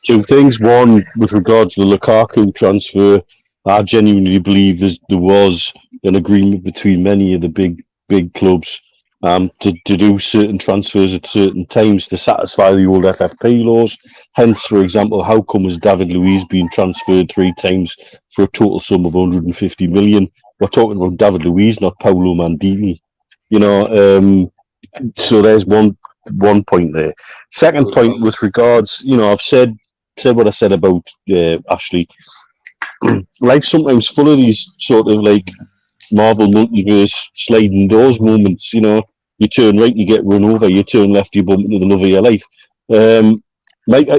2 things. One, with regards to the Lukaku transfer, I genuinely believe there was an agreement between many of the big clubs to do certain transfers at certain times to satisfy the old FFP laws. Hence, for example, how come has David Luiz been transferred 3 times for a total sum of 150 million? We're talking about David Luiz, not Paolo Maldini. So there's one point there. Second point, with regards, I've said what I said about Ashley. Life sometimes full of these sort of like Marvel multiverse sliding doors moments. You turn right, you get run over. You turn left, you bump into the love of your life.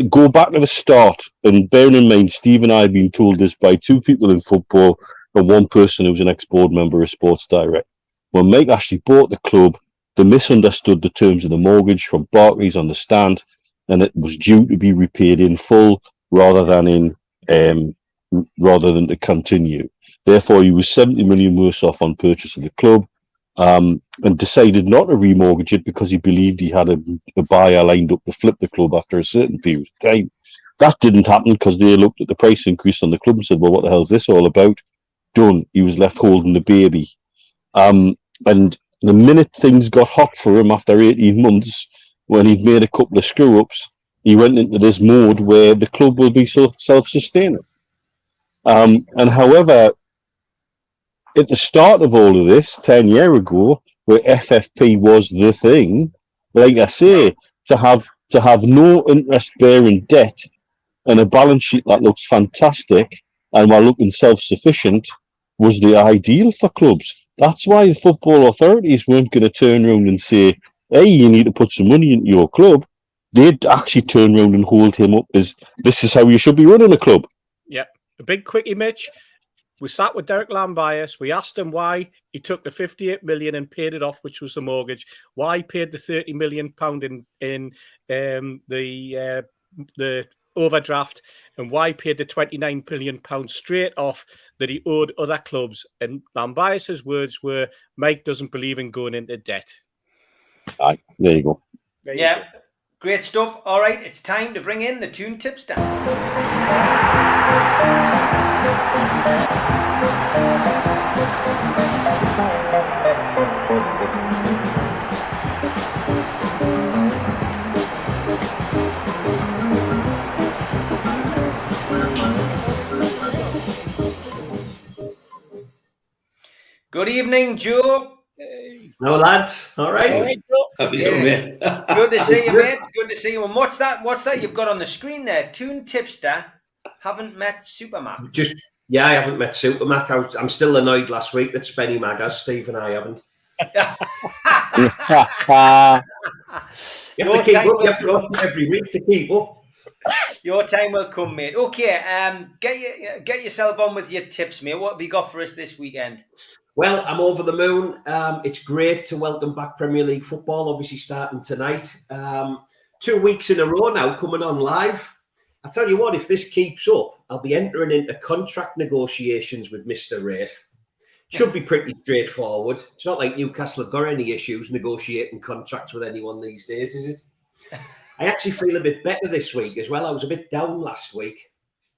Go back to the start, and bearing in mind, Steve and I have been told this by 2 people in football and 1 person who's an ex-board member of Sports Direct. When Mike Ashley bought the club, they misunderstood the terms of the mortgage from Barclays on the stand, and it was due to be repaid in full rather than to continue. Therefore, he was 70 million worse off on purchase of the club, and decided not to remortgage it because he believed he had a buyer lined up to flip the club after a certain period of time. That didn't happen because they looked at the price increase on the club and said, well, what the hell is this all about? Done. He was left holding the baby. And the minute things got hot for him after 18 months, when he'd made a couple of screw-ups, he went into this mode where the club will be self-sustaining. And however, at the start of all of this, 10 years ago, where FFP was the thing, like I say, to have no interest-bearing debt and a balance sheet that looks fantastic and while looking self-sufficient was the ideal for clubs. That's why the football authorities weren't going to turn around and say, hey, you need to put some money into your club. They'd actually turn around and hold him up as, this is how you should be running a club. Yeah. A big quickie, Mitch. We sat with Derek Lambias. We asked him why he took the 58 million and paid it off, which was the mortgage. Why he paid the 30 million pound in the overdraft, and why he paid the 29 million pound straight off that he owed other clubs. And Lambias's words were, Mike doesn't believe in going into debt. Aye, there you go. Yeah, great stuff. All right, it's time to bring in the Toon Tipster. Good evening, Joe. No, lads. All right. All right, bro. How you doing, mate? Good to see you, mate. Good to see you. And what's that you've got on the screen there? Toon Tipster. Haven't met Supermac. I haven't met Supermac. I'm still annoyed last week that Spenny Mag has. Steve and I haven't. You have to keep up. You have to go every week to keep up. Your time will come, mate. Okay, get yourself on with your tips, mate. What have you got for us this weekend? Well, I'm over the moon. It's great to welcome back Premier League football, obviously starting tonight. 2 weeks in a row now coming on live. I tell you what, if this keeps up, I'll be entering into contract negotiations with Mr. Rafe. Should be pretty straightforward. It's not like Newcastle have got any issues negotiating contracts with anyone these days, is it? I actually feel a bit better this week as well. I was a bit down last week.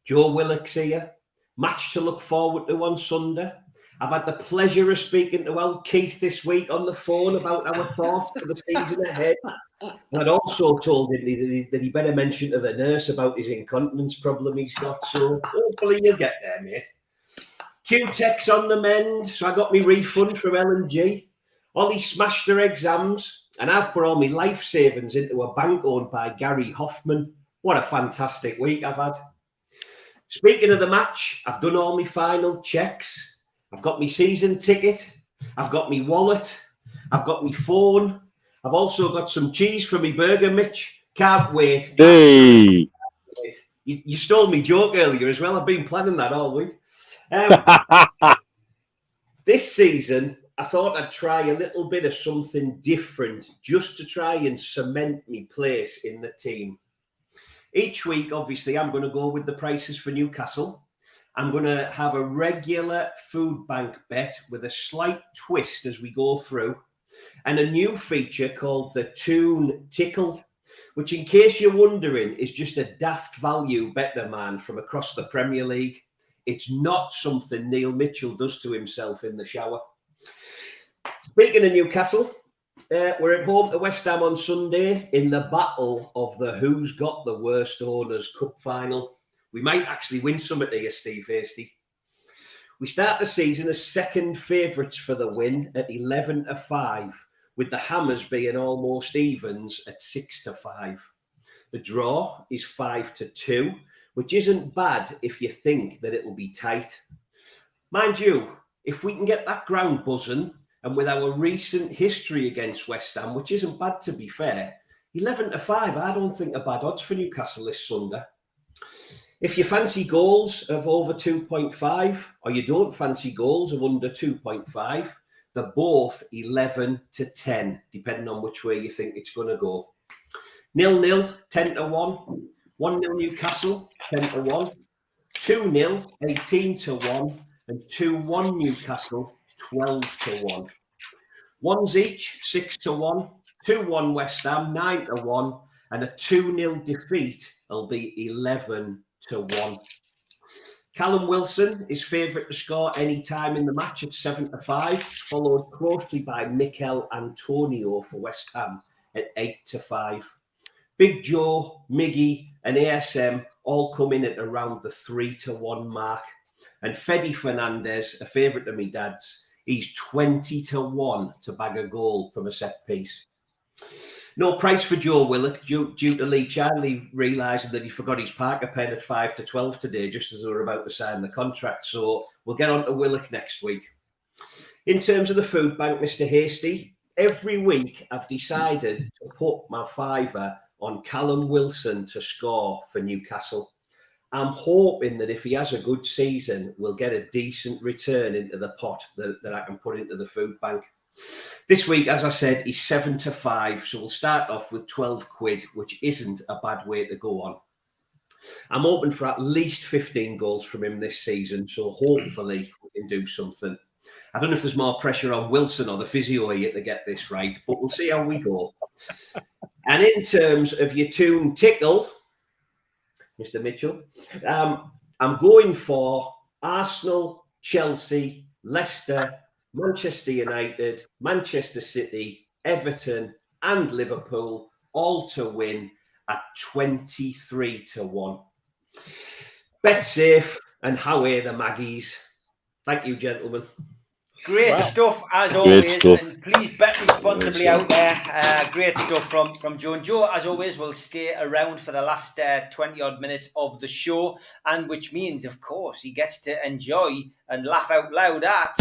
Joe Willock's here. Match to look forward to on Sunday. I've had the pleasure of speaking to old Keith this week on the phone about our thoughts for the season ahead. And I'd also told him that he better mention to the nurse about his incontinence problem he's got. So hopefully you'll get there, mate. Q-Tech's on the mend. So I got my refund from L&G. Ollie smashed her exams. And I've put all my life savings into a bank owned by Gary Hoffman. What a fantastic week I've had. Speaking of the match, I've done all my final checks. I've got my season ticket. I've got my wallet. I've got my phone. I've also got some cheese for my burger, Mitch. Can't wait. Hey. You stole me joke earlier as well. I've been planning that all week. This season, I thought I'd try a little bit of something different just to try and cement my place in the team. Each week, obviously, I'm going to go with the prices for Newcastle. I'm going to have a regular food bank bet with a slight twist as we go through, and a new feature called the Toon Tickle, which, in case you're wondering, is just a daft value better man from across the Premier League. It's not something Neil Mitchell does to himself in the shower. Speaking of Newcastle, we're at home to West Ham on Sunday in the battle of the Who's Got the Worst Owners Cup final. We might actually win something here, Steve Hasty. We start the season as second favourites for the win at 11-5, with the Hammers being almost evens at 6-5. The draw is 5-2, which isn't bad if you think that it will be tight. Mind you, if we can get that ground buzzing, and with our recent history against West Ham, which isn't bad to be fair, 11-5, I don't think are bad odds for Newcastle this Sunday. If you fancy goals of over 2.5, or you don't fancy goals of under 2.5, they're both 11-10, depending on which way you think it's going to go. 0-0, 10-1. 1-0 Newcastle, 10-1. 2-0, 18-1. And 2-1 Newcastle, 12-1. Ones each, 6-1. 2-1 West Ham, 9-1. And a 2-0 defeat will be 11-1. Callum Wilson is favourite to score any time in the match at 7-5, followed closely by Mikel Antonio for West Ham at 8-5. Big Joe, Miggy and ASM all come in at around the 3-1 mark. And Fede Fernandez, a favourite of me dad's, he's 20-1 to bag a goal from a set piece. No price for Joe Willock due to Lee Charlie realising that he forgot his Parker pen at 5-12 today, just as they were about to sign the contract. So we'll get on to Willock next week. In terms of the food bank, Mr. Hasty, every week I've decided to put my fiver on Callum Wilson to score for Newcastle. I'm hoping that if he has a good season, we'll get a decent return into the pot that I can put into the food bank. This week, as I said, he's 7-5, so we'll start off with 12 quid, which isn't a bad way to go on. I'm hoping for at least 15 goals from him this season, so hopefully we can do something. I don't know if there's more pressure on Wilson or the physio here to get this right, but we'll see how we go. And in terms of your Toon Tickle, Mr. Mitchell, I'm going for Arsenal, Chelsea, Leicester, Manchester United, Manchester City, Everton and Liverpool all to win at 23-1. Bet safe and how are the Maggies? Thank you, gentlemen. Great stuff as Great always, stuff. and please bet responsibly out there. Great stuff from Joe. And Joe, as always, will stay around for the last 20 odd minutes of the show, and which means, of course, he gets to enjoy and laugh out loud at.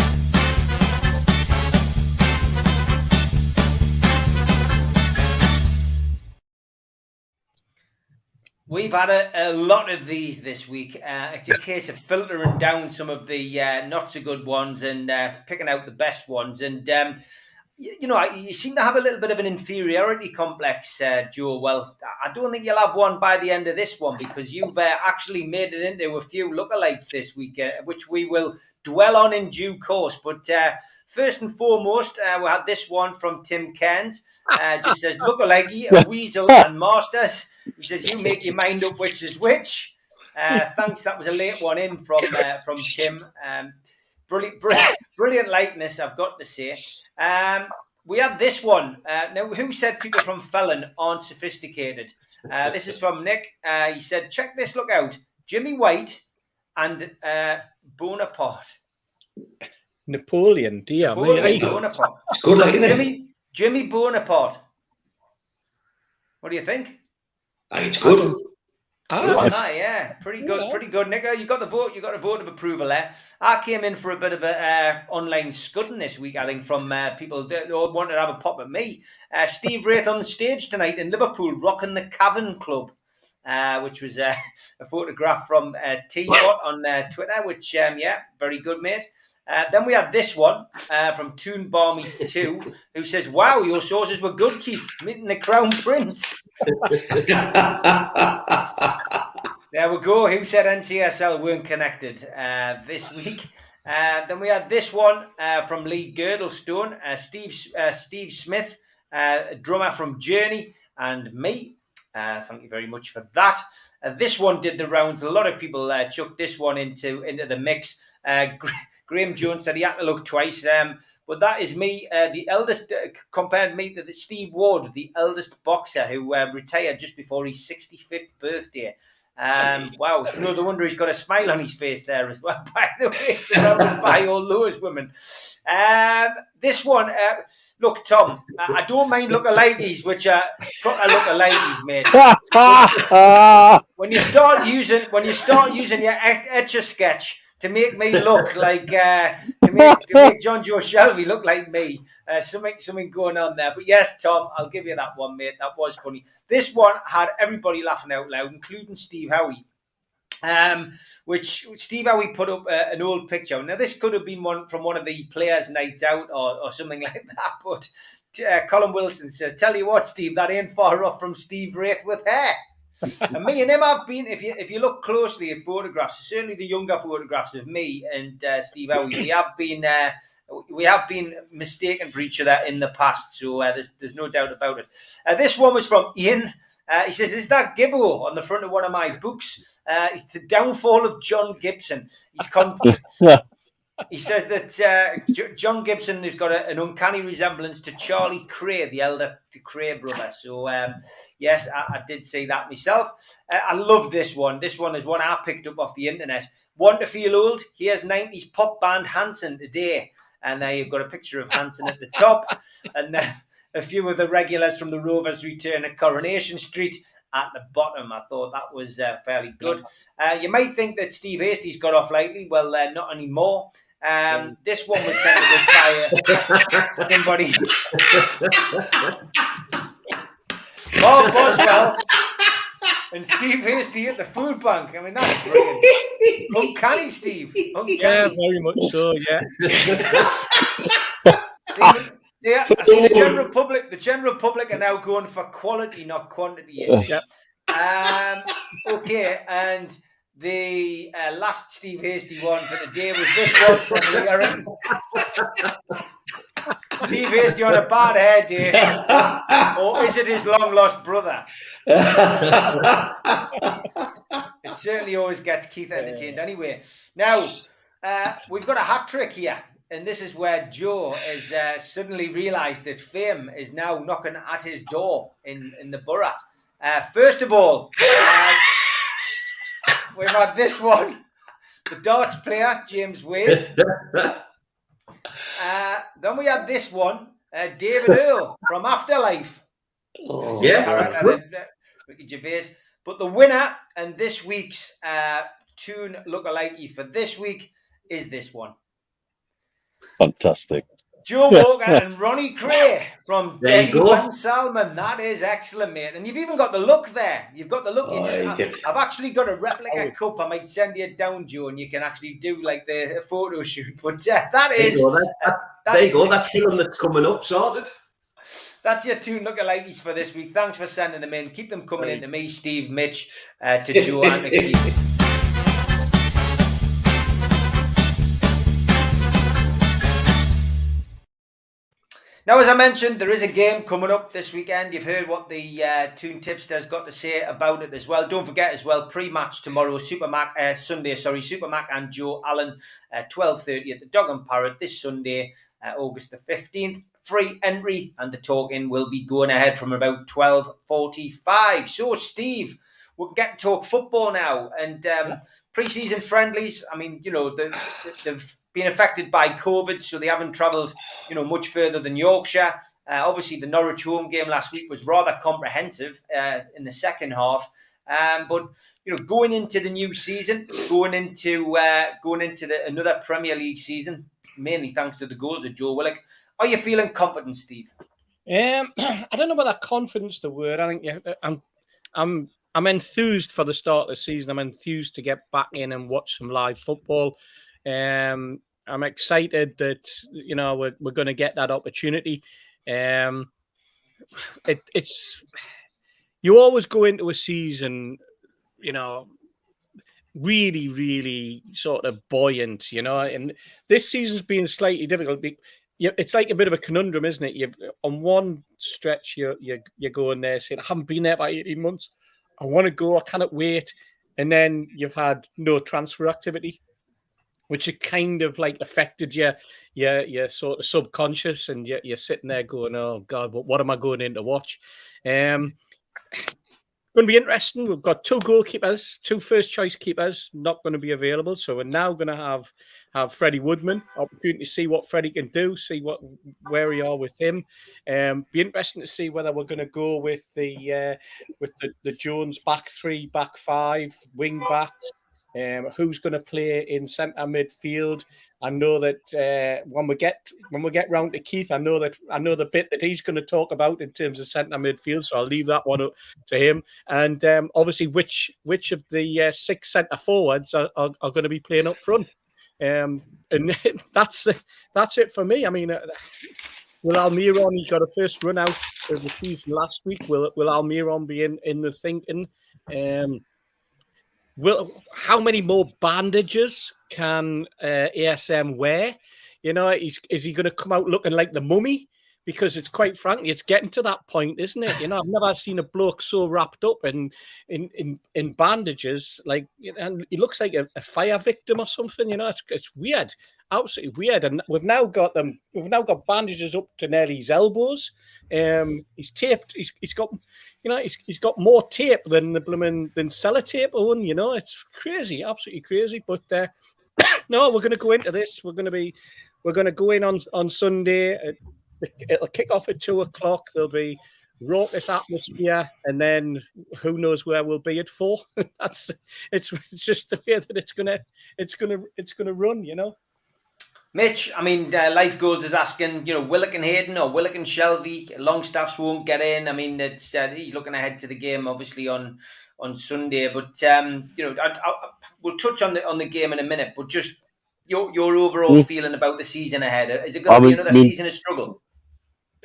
We've had a lot of these this week. It's a case of filtering down some of the not so good ones and picking out the best ones. And, you seem to have a little bit of an inferiority complex, Joe. Well, I don't think you'll have one by the end of this one because you've actually made it into a few lookalikes this week, which we will dwell on in due course. But first and foremost, we had this one from Tim Cairns. Just says, lookalikey, a weasel and masters. He says, you make your mind up which is which. Thanks. That was a late one in from Tim. Brilliant likeness, I've got to say. We had this one. Now, who said people from Felon aren't sophisticated? This is from Nick. He said, check this look out. Jimmy White and Bonaparte. Napoleon, dear. Bonaparte. It's good, like, isn't it? Jimmy Bonaparte. What do you think? I think it's good. Yeah, pretty good, Nick. You got the vote. You got a vote of approval there. I came in for a bit of a online scudding this week, I think, from people that all wanted to have a pop at me. Steve Wraith on the stage tonight in Liverpool, rocking the Cavern Club, which was a photograph from T-Bot on Twitter, which, very good, mate. Then we had this one from Toon Barmy 2, who says, wow, your sauces were good, Keith, meeting the Crown Prince. There we go. Who said NCSL weren't connected this week? Then we had this one from Lee Girdlestone, Steve Smith, drummer from Journey, and me. Thank you very much for that. This one did the rounds. A lot of people chucked this one into the mix. Graham Jones said he had to look twice, but that is me, the eldest, compared me to the Steve Ward, the eldest boxer who retired just before his 65th birthday. Wow, it's no wonder he's got a smile on his face there as well, by the way, surrounded by all those women. This one, look, Tom, I don't mind lookalikes, which are proper lookalikes, mate. When you start using your Etch-a-Sketch to make me look like to make John Joe Shelby look like me. Something going on there. But yes, Tom, I'll give you that one, mate. That was funny. This one had everybody laughing out loud, including Steve Howie. Which Steve Howie put up an old picture. Now, this could have been one from one of the players' nights out or something like that. But Colin Wilson says, tell you what, Steve, that ain't far off from Steve Wraith with hair. And me and him have been, if you look closely at photographs, certainly the younger photographs of me and Steve Howie, we have been mistaken for each other in the past, so there's no doubt about it. This one was from Ian. He says, is that Gibbo on the front of one of my books? It's the downfall of John Gibson. He says that John Gibson has got an uncanny resemblance to Charlie Cray, the elder Cray brother. So, yes, I did see that myself. I love this one. This one is one I picked up off the internet. Want to feel old? Here's 90s pop band Hanson today. And there you've got a picture of Hanson at the top. And then a few of the regulars from the Rovers return at Coronation Street at the bottom. I thought that was fairly good. You might think that Steve Hastie's got off lately. Well, not anymore. This one was sent to us by somebody. Bob Boswell and Steve Hastie at the food bank. I mean, that's brilliant. Uncanny, Steve. Uncanny. Yeah, very much so, yeah. See, the general public are now going for quality, not quantity, you see. Yep. Okay, and the last Steve Hastie one for the day was this one from Leon. Steve Hastie on a bad hair day, or is it his long-lost brother? It certainly always gets Keith entertained anyway. Now, we've got a hat trick here. And this is where Joe has suddenly realised that fame is now knocking at his door in the borough. First of all, we've had this one. The darts player, James Wade. Then we had this one, David Earl from Afterlife. Oh, Yeah. Character that Ricky Gervais. But the winner and this week's tune lookalike for this week is this one. Fantastic. Joe Walker and Ronnie Gray from There you Deddy go. Van Salmon. That is excellent, mate. And you've even got the look there. You've got the look. I've actually got a replica cup. I might send you it down, Joe, and you can actually do like the photo shoot. But that is... There you go. That film that's coming up, sorted. That's your two lookalikes for this week. Thanks for sending them in. Keep them coming in to me, Steve, Mitch, to Joe and to Keith. Now, as I mentioned, there is a game coming up this weekend. You've heard what the Toon Tipster's got to say about it as well. Don't forget as well, pre-match tomorrow, Sunday, Super Mac and Joe Allen, 12:30 at the Dog and Parrot this Sunday, August the 15th. Free entry, and the talking will be going ahead from about 12:45. So, Steve, we can get to talk football now. And pre-season friendlies, I mean, you know, they've been affected by COVID, so they haven't travelled, you know, much further than Yorkshire. Obviously, the Norwich home game last week was rather comprehensive in the second half. But you know, going into the new season, going into another Premier League season, mainly thanks to the goals of Joe Willock, are you feeling confident, Steve? I don't know whether confidence the word. I think I'm enthused for the start of the season. I'm enthused to get back in and watch some live football. I'm excited that, you know, we're going to get that opportunity. It's you always go into a season, you know, really, really sort of buoyant, you know, and this season's been slightly difficult. It's like a bit of a conundrum, isn't it? You've on one stretch you're going there saying, I haven't been there by 18 months. I want to go. I cannot wait. And then you've had no transfer activity, which it kind of like affected your sort of subconscious, and you're sitting there going, "Oh God, what am I going in to watch?" Going to be interesting. We've got two goalkeepers, two first choice keepers, not going to be available. So we're now going to have Freddie Woodman, opportunity to see what Freddie can do, see where we are with him. Be interesting to see whether we're going to go with the Jones back three, back five, wing backs. Who's going to play in centre midfield? I know that when we get round to Keith, I know the bit that he's going to talk about in terms of centre midfield. So I'll leave that one up to him. And obviously, which of the 6 centre forwards are going to be playing up front? And that's it for me. I mean, will Almiron? He got a first run out of the season last week. Will Almiron be in the thinking? How many more bandages can ASM wear? You know, is he going to come out looking like the mummy? Because it's quite frankly, it's getting to that point, isn't it? You know, I've never seen a bloke so wrapped up in bandages. Like, and he looks like a fire victim or something. You know, it's weird, absolutely weird. And we've now got bandages up to nearly his elbows. He's taped. He's got. You know, he's got more tape than sellotape on. You know, it's crazy, absolutely crazy. But no, we're going to go into this. We're going to go in on Sunday. It'll kick off at 2:00. There'll be raucous atmosphere, and then who knows where we'll be at 4. It's just the way that it's gonna run. You know. Mitch, I mean, Life Goals is asking, you know, Willock and Hayden or Willock and Shelby, Longstaffs won't get in. I mean, it's he's looking ahead to the game, obviously, on Sunday. But, you know, we'll touch on the game in a minute, but just your overall feeling about the season ahead. Is it going to be another season of struggle?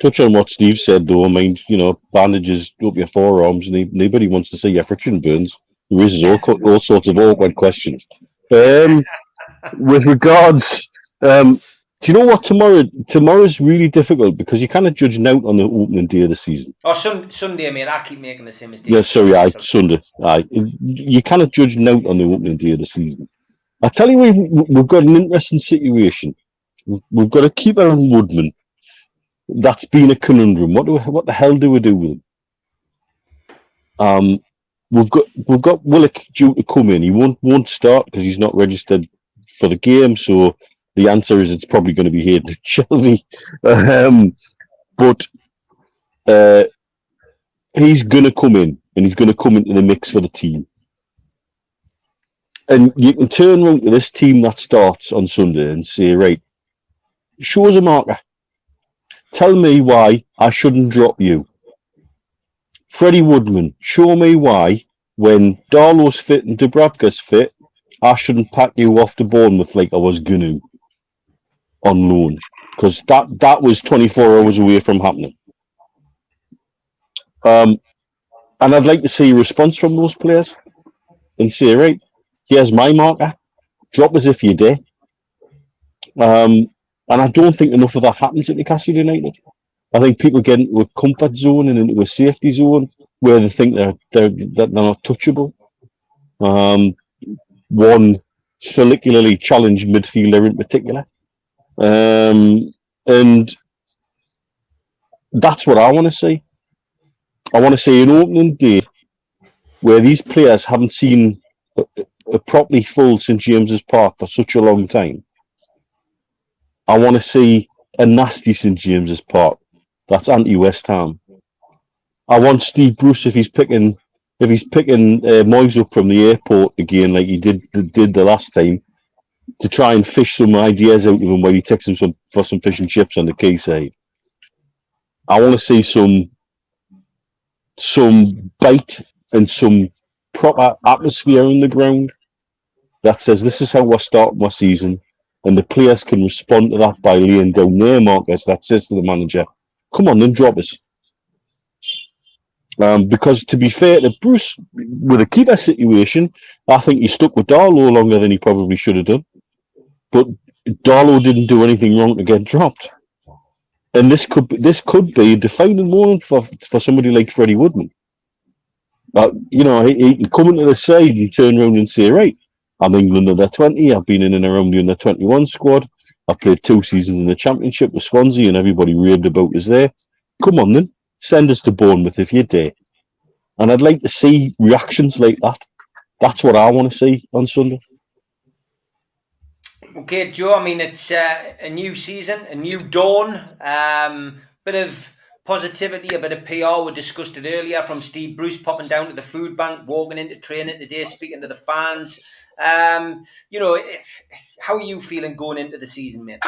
Touch on what Steve said, though. I mean, you know, bandages up your forearms, and nobody wants to see your friction burns. It raises all sorts of awkward questions. With regards... do you know what tomorrow's really difficult because you kind of judge out on the opening day of the season. Oh, Sunday, mate. I keep making the same mistake. Yeah, sorry, Sunday. You kind of judge out on the opening day of the season. I tell you, we've got an interesting situation. We've got a keeper in Woodman. That's been a conundrum. What the hell do we do with him? We've got Willock due to come in. He won't start because he's not registered for the game, so The answer is it's probably going to be Hayden Shelby. But he's going to come in, and he's going to come into the mix for the team. And you can turn around to this team that starts on Sunday and say, right, show us a marker. Tell me why I shouldn't drop you. Freddie Woodman, show me why when Darlow's fit and Dubravka's fit, I shouldn't pack you off to Bournemouth like I was going to on loan. Because that was 24 hours away from happening. And I'd like to see a response from those players and say, right, here's my marker. Drop us if you dare. And I don't think enough of that happens at Newcastle United. I think people get into a comfort zone and into a safety zone where they think they're not touchable. One follicularly challenged midfielder in particular. And that's what I want to see. I want to see an opening day where these players haven't seen a properly full St James's Park for such a long time. I want to see a nasty St James's Park. That's anti-West Ham. I want Steve Bruce, if he's picking Moyes up from the airport again, like he did the last time, to try and fish some ideas out of him while he takes him for some fish and chips on the quayside. I want to see some bite and some proper atmosphere on the ground that says this is how we're starting my season, and the players can respond to that by laying down their markers that says to the manager, come on then, drop us. Because to be fair to Bruce, with a keeper situation, I think he stuck with Darlow longer than he probably should have done. But Darlow didn't do anything wrong to get dropped. And this could be a defining moment for somebody like Freddie Woodman. He can come into the side and turn around and say, right, I'm England under 20, I've been in and around the under 21 squad, I've played 2 seasons in the Championship with Swansea and everybody raved about us there. Come on then, send us to Bournemouth if you dare. And I'd like to see reactions like that. That's what I want to see on Sunday. Okay, Joe, I mean, it's a new season, a new dawn, bit of positivity, a bit of PR. We discussed it earlier, from Steve Bruce popping down to the food bank, walking into training today, speaking to the fans. How are you feeling going into the season, mate?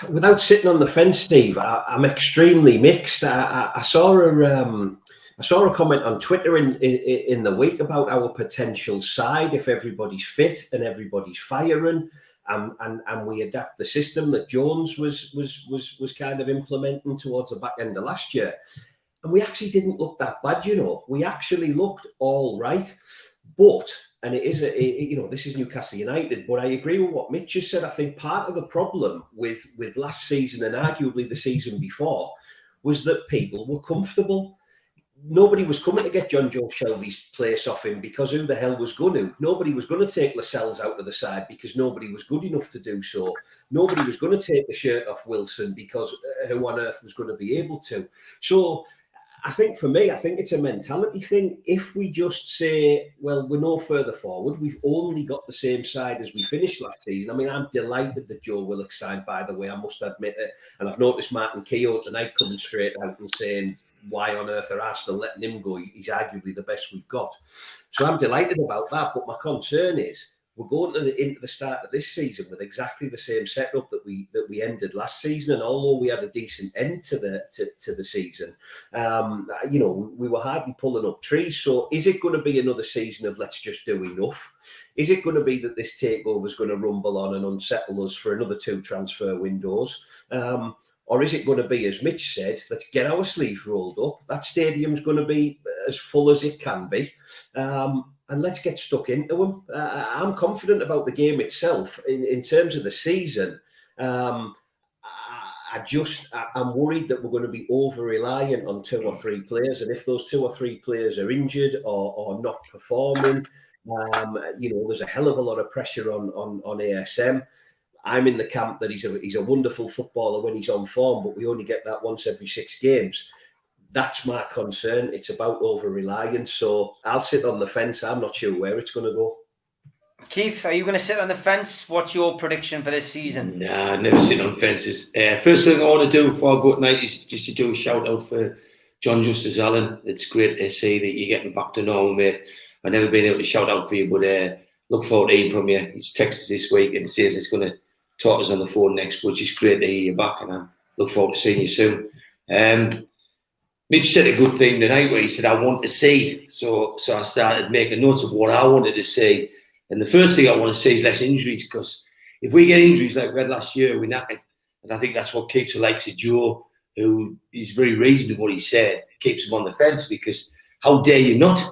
Without sitting on the fence, Steve, I'm extremely mixed. I saw a comment on Twitter in the week about our potential side if everybody's fit and everybody's firing, and we adapt the system that Jones was kind of implementing towards the back end of last year. And we actually didn't look that bad, We actually looked all right. But, and this is Newcastle United, but I agree with what Mitch has said. I think part of the problem with last season and arguably the season before was that people were comfortable. Nobody was coming to get John Joe Shelby's place off him because who the hell was going to? Nobody was going to take Lascelles out of the side because nobody was good enough to do so. Nobody was going to take the shirt off Wilson because who on earth was going to be able to? So I think for me, it's a mentality thing. If we just say, well, we're no further forward, we've only got the same side as we finished last season. I mean, I'm delighted that Joe Willock signed, by the way, I must admit it. And I've noticed Martin Keogh tonight coming straight out and saying, why on earth are Arsenal letting him go? He's arguably the best we've got. So I'm delighted about that. But my concern is we're going into the start of this season with exactly the same setup that we ended last season. And although we had a decent end to the season, we were hardly pulling up trees. So is it going to be another season of let's just do enough? Is it going to be that this takeover is going to rumble on and unsettle us for another 2 transfer windows? Or is it going to be, as Mitch said, let's get our sleeves rolled up. That stadium's going to be as full as it can be. And let's get stuck into them. I'm confident about the game itself. In terms of the season, I'm worried that we're going to be over-reliant on 2 or 3 players. And if those 2 or 3 players are injured or not performing, there's a hell of a lot of pressure on ASM. I'm in the camp that he's a wonderful footballer when he's on form, but we only get that once every 6 games. That's my concern. It's about over-reliance. So I'll sit on the fence. I'm not sure where it's going to go. Keith, are you going to sit on the fence? What's your prediction for this season? Nah, I never sit on fences. First thing I want to do before I go tonight is just to do a shout out for John Justice Allen. It's great to see that you're getting back to normal, mate. I've never been able to shout out for you, but look forward to hearing from you. He's texted us this week and says he's going to talk to us on the phone next, but it's great to hear you back, and I look forward to seeing you soon. Mitch said a good thing tonight where he said, I want to see. So I started making notes of what I wanted to see. And the first thing I want to see is less injuries, because if we get injuries like we had last year, we're knackered. And I think that's what keeps the likes of Joe, who is very reasonable what he said, keeps him on the fence, because how dare you not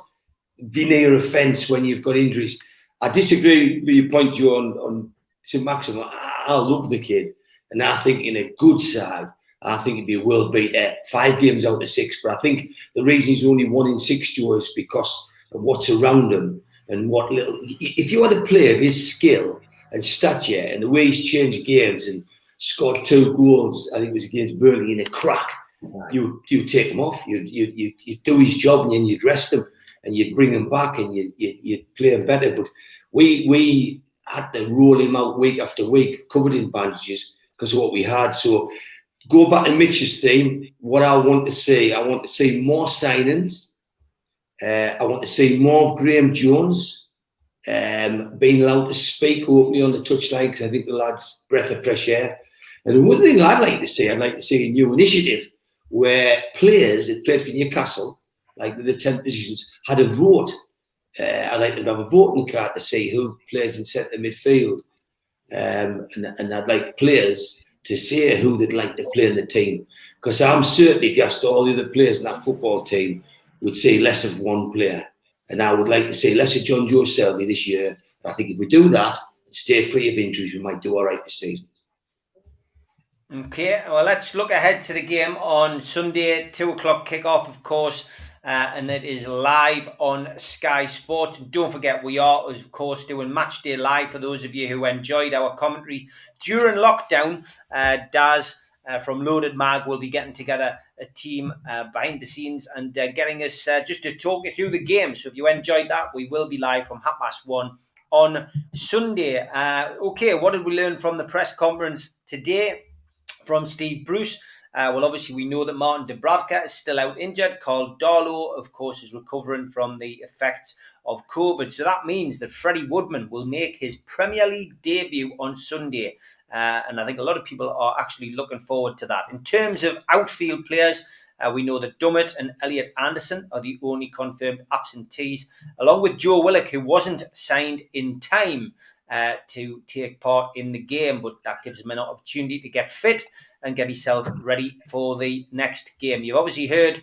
be near a fence when you've got injuries? I disagree with your point, Joe, on St. Maxim. I love the kid. And I think in a good side, I think he'd be a world beater, 5 games out of 6. But I think the reason he's only 1 in 6, Joe, is because of what's around him and what little. If you had a player of his skill and stature and the way he's changed games and scored 2 goals, I think it was against Burnley in a crack, you take him off. You do his job, and then you'd rest him and you'd bring him back and you'd play him better. But we had to roll him out week after week, covered in bandages because of what we had. So. Go back to Mitch's theme. What I want to see more signings. I want to see more of Graham Jones being allowed to speak openly on the touchline, because I think the lad's breath of fresh air. And one thing I'd like to see a new initiative where players that played for Newcastle, like the 10 positions, had a vote. I'd like them to have a voting card to see who plays in centre midfield. And I'd like players to say who they'd like to play in the team. Because I'm certain if you asked all the other players in that football team, would say less of one player. And I would like to see less of John Joe Selby this year. I think if we do that and stay free of injuries, we might do all right this season. Okay, well, let's look ahead to the game on Sunday, 2:00 kickoff, of course. And it is live on Sky Sports. Don't forget, we are, of course, doing Match Day Live for those of you who enjoyed our commentary during lockdown. Daz from Loaded Mag will be getting together a team behind the scenes and getting us just to talk you through the game. So if you enjoyed that, we will be live from 1:30 on Sunday. Okay, what did we learn from the press conference today from Steve Bruce? Well, obviously, we know that Martin Dubravka is still out injured. Carl Darlow, of course, is recovering from the effects of COVID. So that means that Freddie Woodman will make his Premier League debut on Sunday. And I think a lot of people are actually looking forward to that. In terms of outfield players, we know that Dummett and Elliot Anderson are the only confirmed absentees, along with Joe Willock, who wasn't signed in time to take part in the game, but that gives him an opportunity to get fit and get himself ready for the next game. You've obviously heard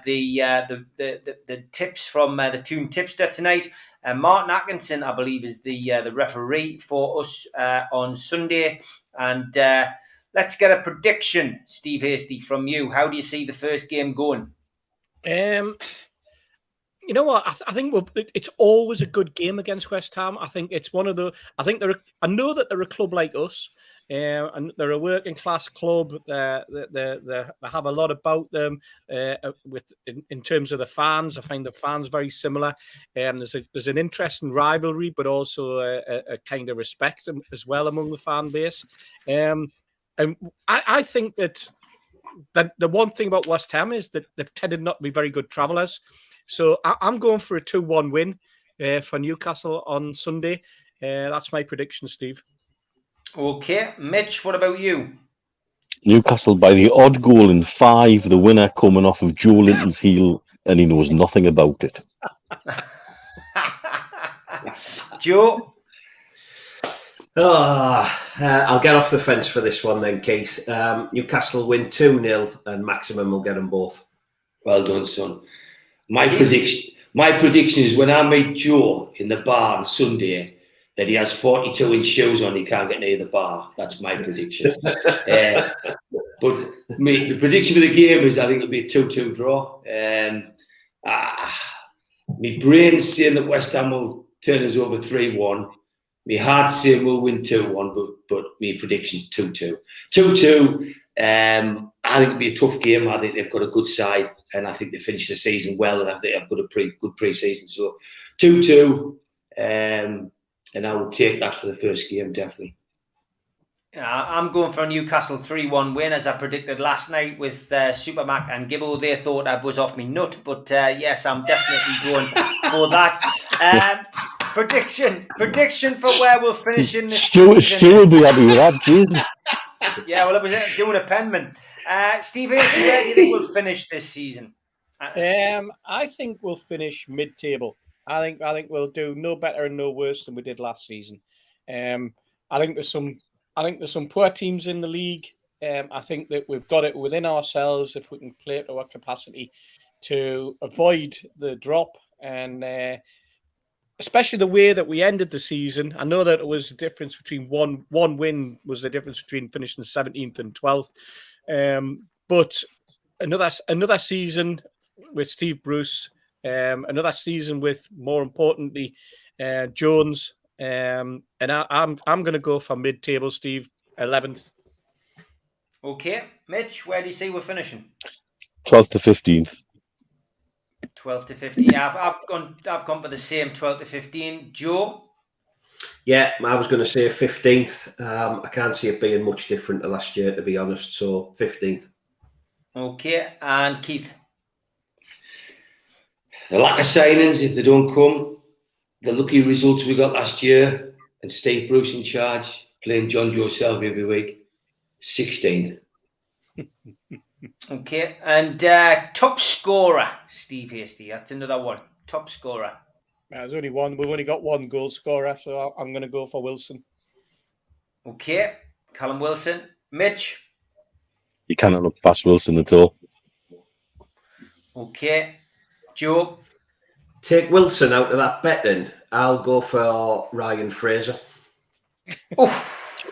the tips from the Toon Tipster tonight. Martin Atkinson, I believe, is the referee for us on Sunday. And let's get a prediction, Steve Hasty, from you. How do you see the first game going? You know what? I think it's always a good game against West Ham. I think it's one of the. I know that they're a club like us, and they're a working class club. They have a lot about them. In terms of the fans, I find the fans very similar. There's an interesting rivalry, but also a kind of respect as well among the fan base. And I think that the one thing about West Ham is that they've tended not to be very good travellers. So I'm going for a 2-1 win for Newcastle on Sunday. That's my prediction, Steve. Okay. Mitch, what about you? Newcastle by the odd goal in 5, the winner coming off of Joe Linton's heel, and he knows nothing about it. Joe? I'll get off the fence for this one then, Keith. Newcastle win 2-0 and Maximum will get them both. Well done, son. My prediction is when I meet Joe in the bar on Sunday that he has 42-inch shoes on, he can't get near the bar. That's my prediction. But the prediction for the game is I think it'll be a 2-2 draw. My brain's saying that West Ham will turn us over 3-1. My heart's saying we'll win 2-1, but my prediction's 2-2. 2-2. I think it'll be a tough game. I think they've got a good side, and I think they finished the season well, and I think they've got a good pre-season. So 2-2. And I would take that for the first game, definitely. I'm going for a Newcastle 3-1 win, as I predicted last night with Supermac and Gibbo. They thought I was off me nut, but yes, I'm definitely going for that. Prediction for where we'll finish in this season. Stu will be happy with that, Jesus. Yeah, well, I was doing a penman. Steve Hasty, where do you think we'll finish this season? I think we'll finish mid-table. I think we'll do no better and no worse than we did last season. I think there's some poor teams in the league. I think that we've got it within ourselves if we can play to our capacity to avoid the drop, and especially the way that we ended the season. I know that it was the difference between one win was the difference between finishing 17th and 12th. But another season with Steve Bruce, another season with, more importantly, Jones. And I'm going to go for mid-table, Steve, 11th. Okay, Mitch, where do you see we're finishing? 12th to 15th. 12 to 15. I've gone for the same 12 to 15. Joe? Yeah, I was going to say 15th. I can't see it being much different to last year, to be honest. So 15th. Okay, and Keith? The lack of signings, if they don't come, the lucky results we got last year, and Steve Bruce in charge, playing John Joe Selby every week, 16th. Okay, and top scorer, Steve Hasty. That's another one. Top scorer. There's only one. We've only got one goal scorer, so I'm going to go for Wilson. Okay, Callum Wilson. Mitch? You cannot look past Wilson at all. Okay. Joe? Take Wilson out of that betting. I'll go for Ryan Fraser.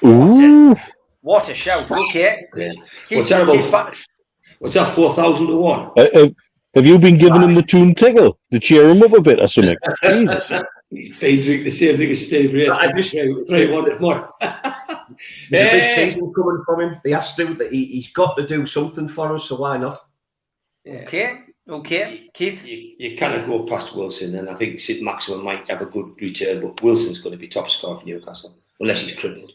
Ooh. What a shout. Okay. Yeah. Keith, What's that about? What's that, 4,000 to 1? Have you been giving him the tune tickle to cheer him up a bit or something? Jesus. They drink the same thing as Steve Ray. 3-1 tomorrow. There's a big season coming from him. He has to. He's got to do something for us, so why not? Okay. Keith? You cannot go past Wilson, and I think Sid Maxwell might have a good return, but Wilson's going to be top scorer for Newcastle, unless he's crippled.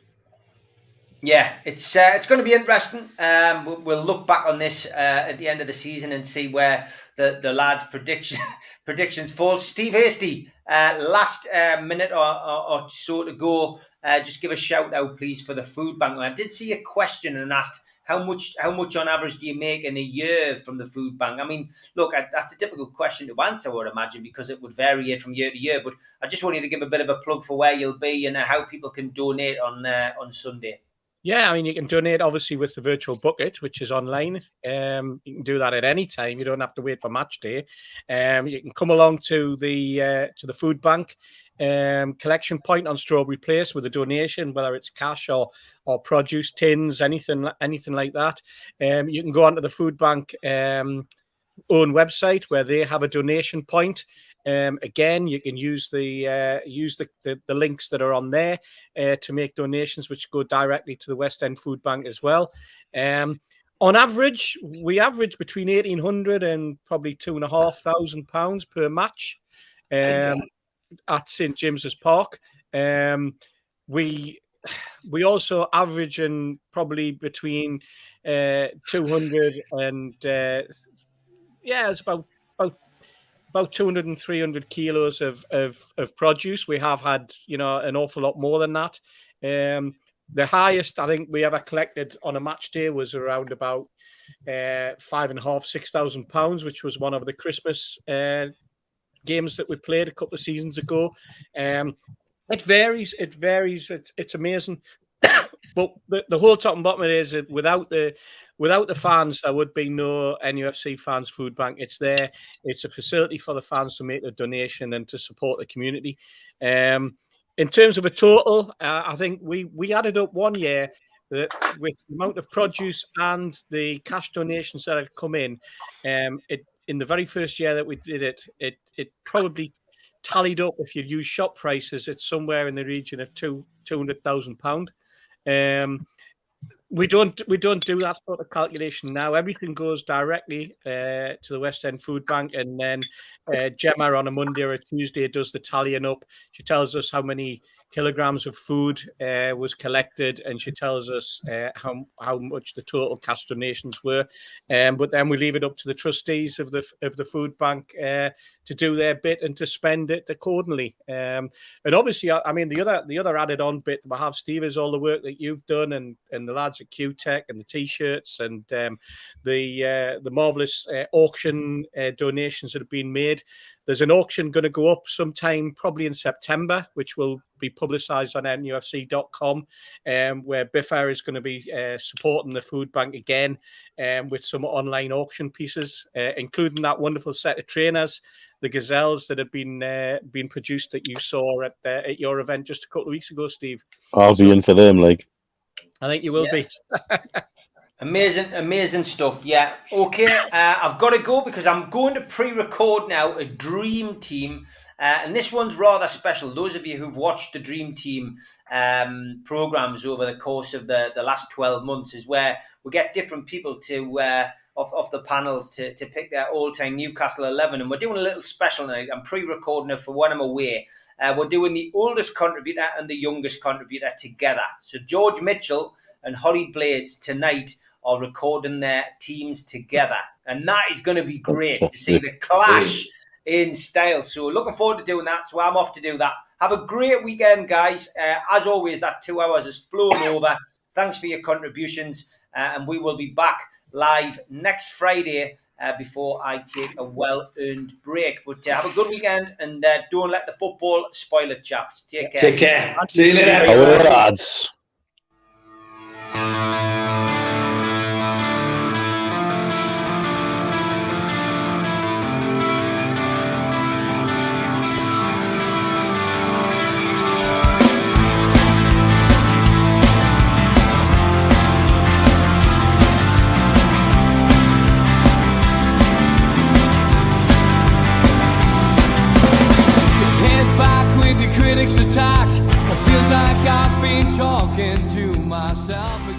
Yeah, it's going to be interesting. We'll look back on this at the end of the season and see where the lads' predictions fall. Steve Hasty, last minute or so to go. Just give a shout out, please, for the food bank. I did see a question and asked how much on average do you make in a year from the food bank? I mean, look, that's a difficult question to answer, I would imagine, because it would vary from year to year. But I just wanted to give a bit of a plug for where you'll be and how people can donate on Sunday. Yeah, I mean, you can donate obviously with the virtual bucket, which is online. You can do that at any time. You don't have to wait for match day. You can come along to the food bank collection point on Strawberry Place with a donation, whether it's cash or produce, tins, anything like that. You can go onto the food bank own website where they have a donation point. Again, you can use the links that are on there to make donations, which go directly to the West End Food Bank as well. On average, we average between 1,800 and probably £2,500 per match at St James's Park. We also average in probably between 200 and it's about 200 and 300 kilos of produce. We have had, an awful lot more than that. The highest I think we ever collected on a match day was around about £5,500-6,000, which was one of the Christmas games that we played a couple of seasons ago. It varies. It's amazing. But the whole top and bottom of it is that without the fans, there would be no NUFC fans food bank. It's there. It's a facility for the fans to make a donation and to support the community. In terms of a total, I think we added up one year that with the amount of produce and the cash donations that had come in the very first year that we did it probably tallied up, if you use shop prices, it's somewhere in the region of £200,000. We don't do that sort of calculation now. Everything goes directly to the West End Food Bank, and then Gemma on a Monday or a Tuesday does the tallying up. She tells us how many kilograms of food was collected, and she tells us how much the total cash donations were. But then we leave it up to the trustees of the food bank to do their bit and to spend it accordingly. And obviously, I mean, the other added on bit we have, Steve, is all the work that you've done and the lads at QTech and the T-shirts and the marvelous auction donations that have been made. There's an auction going to go up sometime probably in September, which will be publicised on NUFC.com, where Biffa is going to be supporting the food bank again with some online auction pieces, including that wonderful set of trainers, the gazelles that have been produced that you saw at your event just a couple of weeks ago, Steve. I'll be in for them, like. I think you will be. Amazing stuff. Yeah. Okay. I've got to go because I'm going to pre-record now a Dream Team. And this one's rather special. Those of you who've watched the Dream Team programs over the course of the last 12 months is where we get different people to off the panels to pick their all-time Newcastle 11. And we're doing a little special now. I'm pre-recording it for when I'm away. We're doing the oldest contributor and the youngest contributor together. So George Mitchell and Holly Blades tonight are recording their teams together. And that is going to be great to see the clash in style. So looking forward to doing that. So I'm off to do that. Have a great weekend, guys. As always, that 2 hours has flown over. Thanks for your contributions. And we will be back live next Friday before I take a well-earned break. But have a good weekend and don't let the football spoil it, chaps. Take care. Take care. See you later. Hello, lads. Critics attack. It feels like I've been talking to myself again.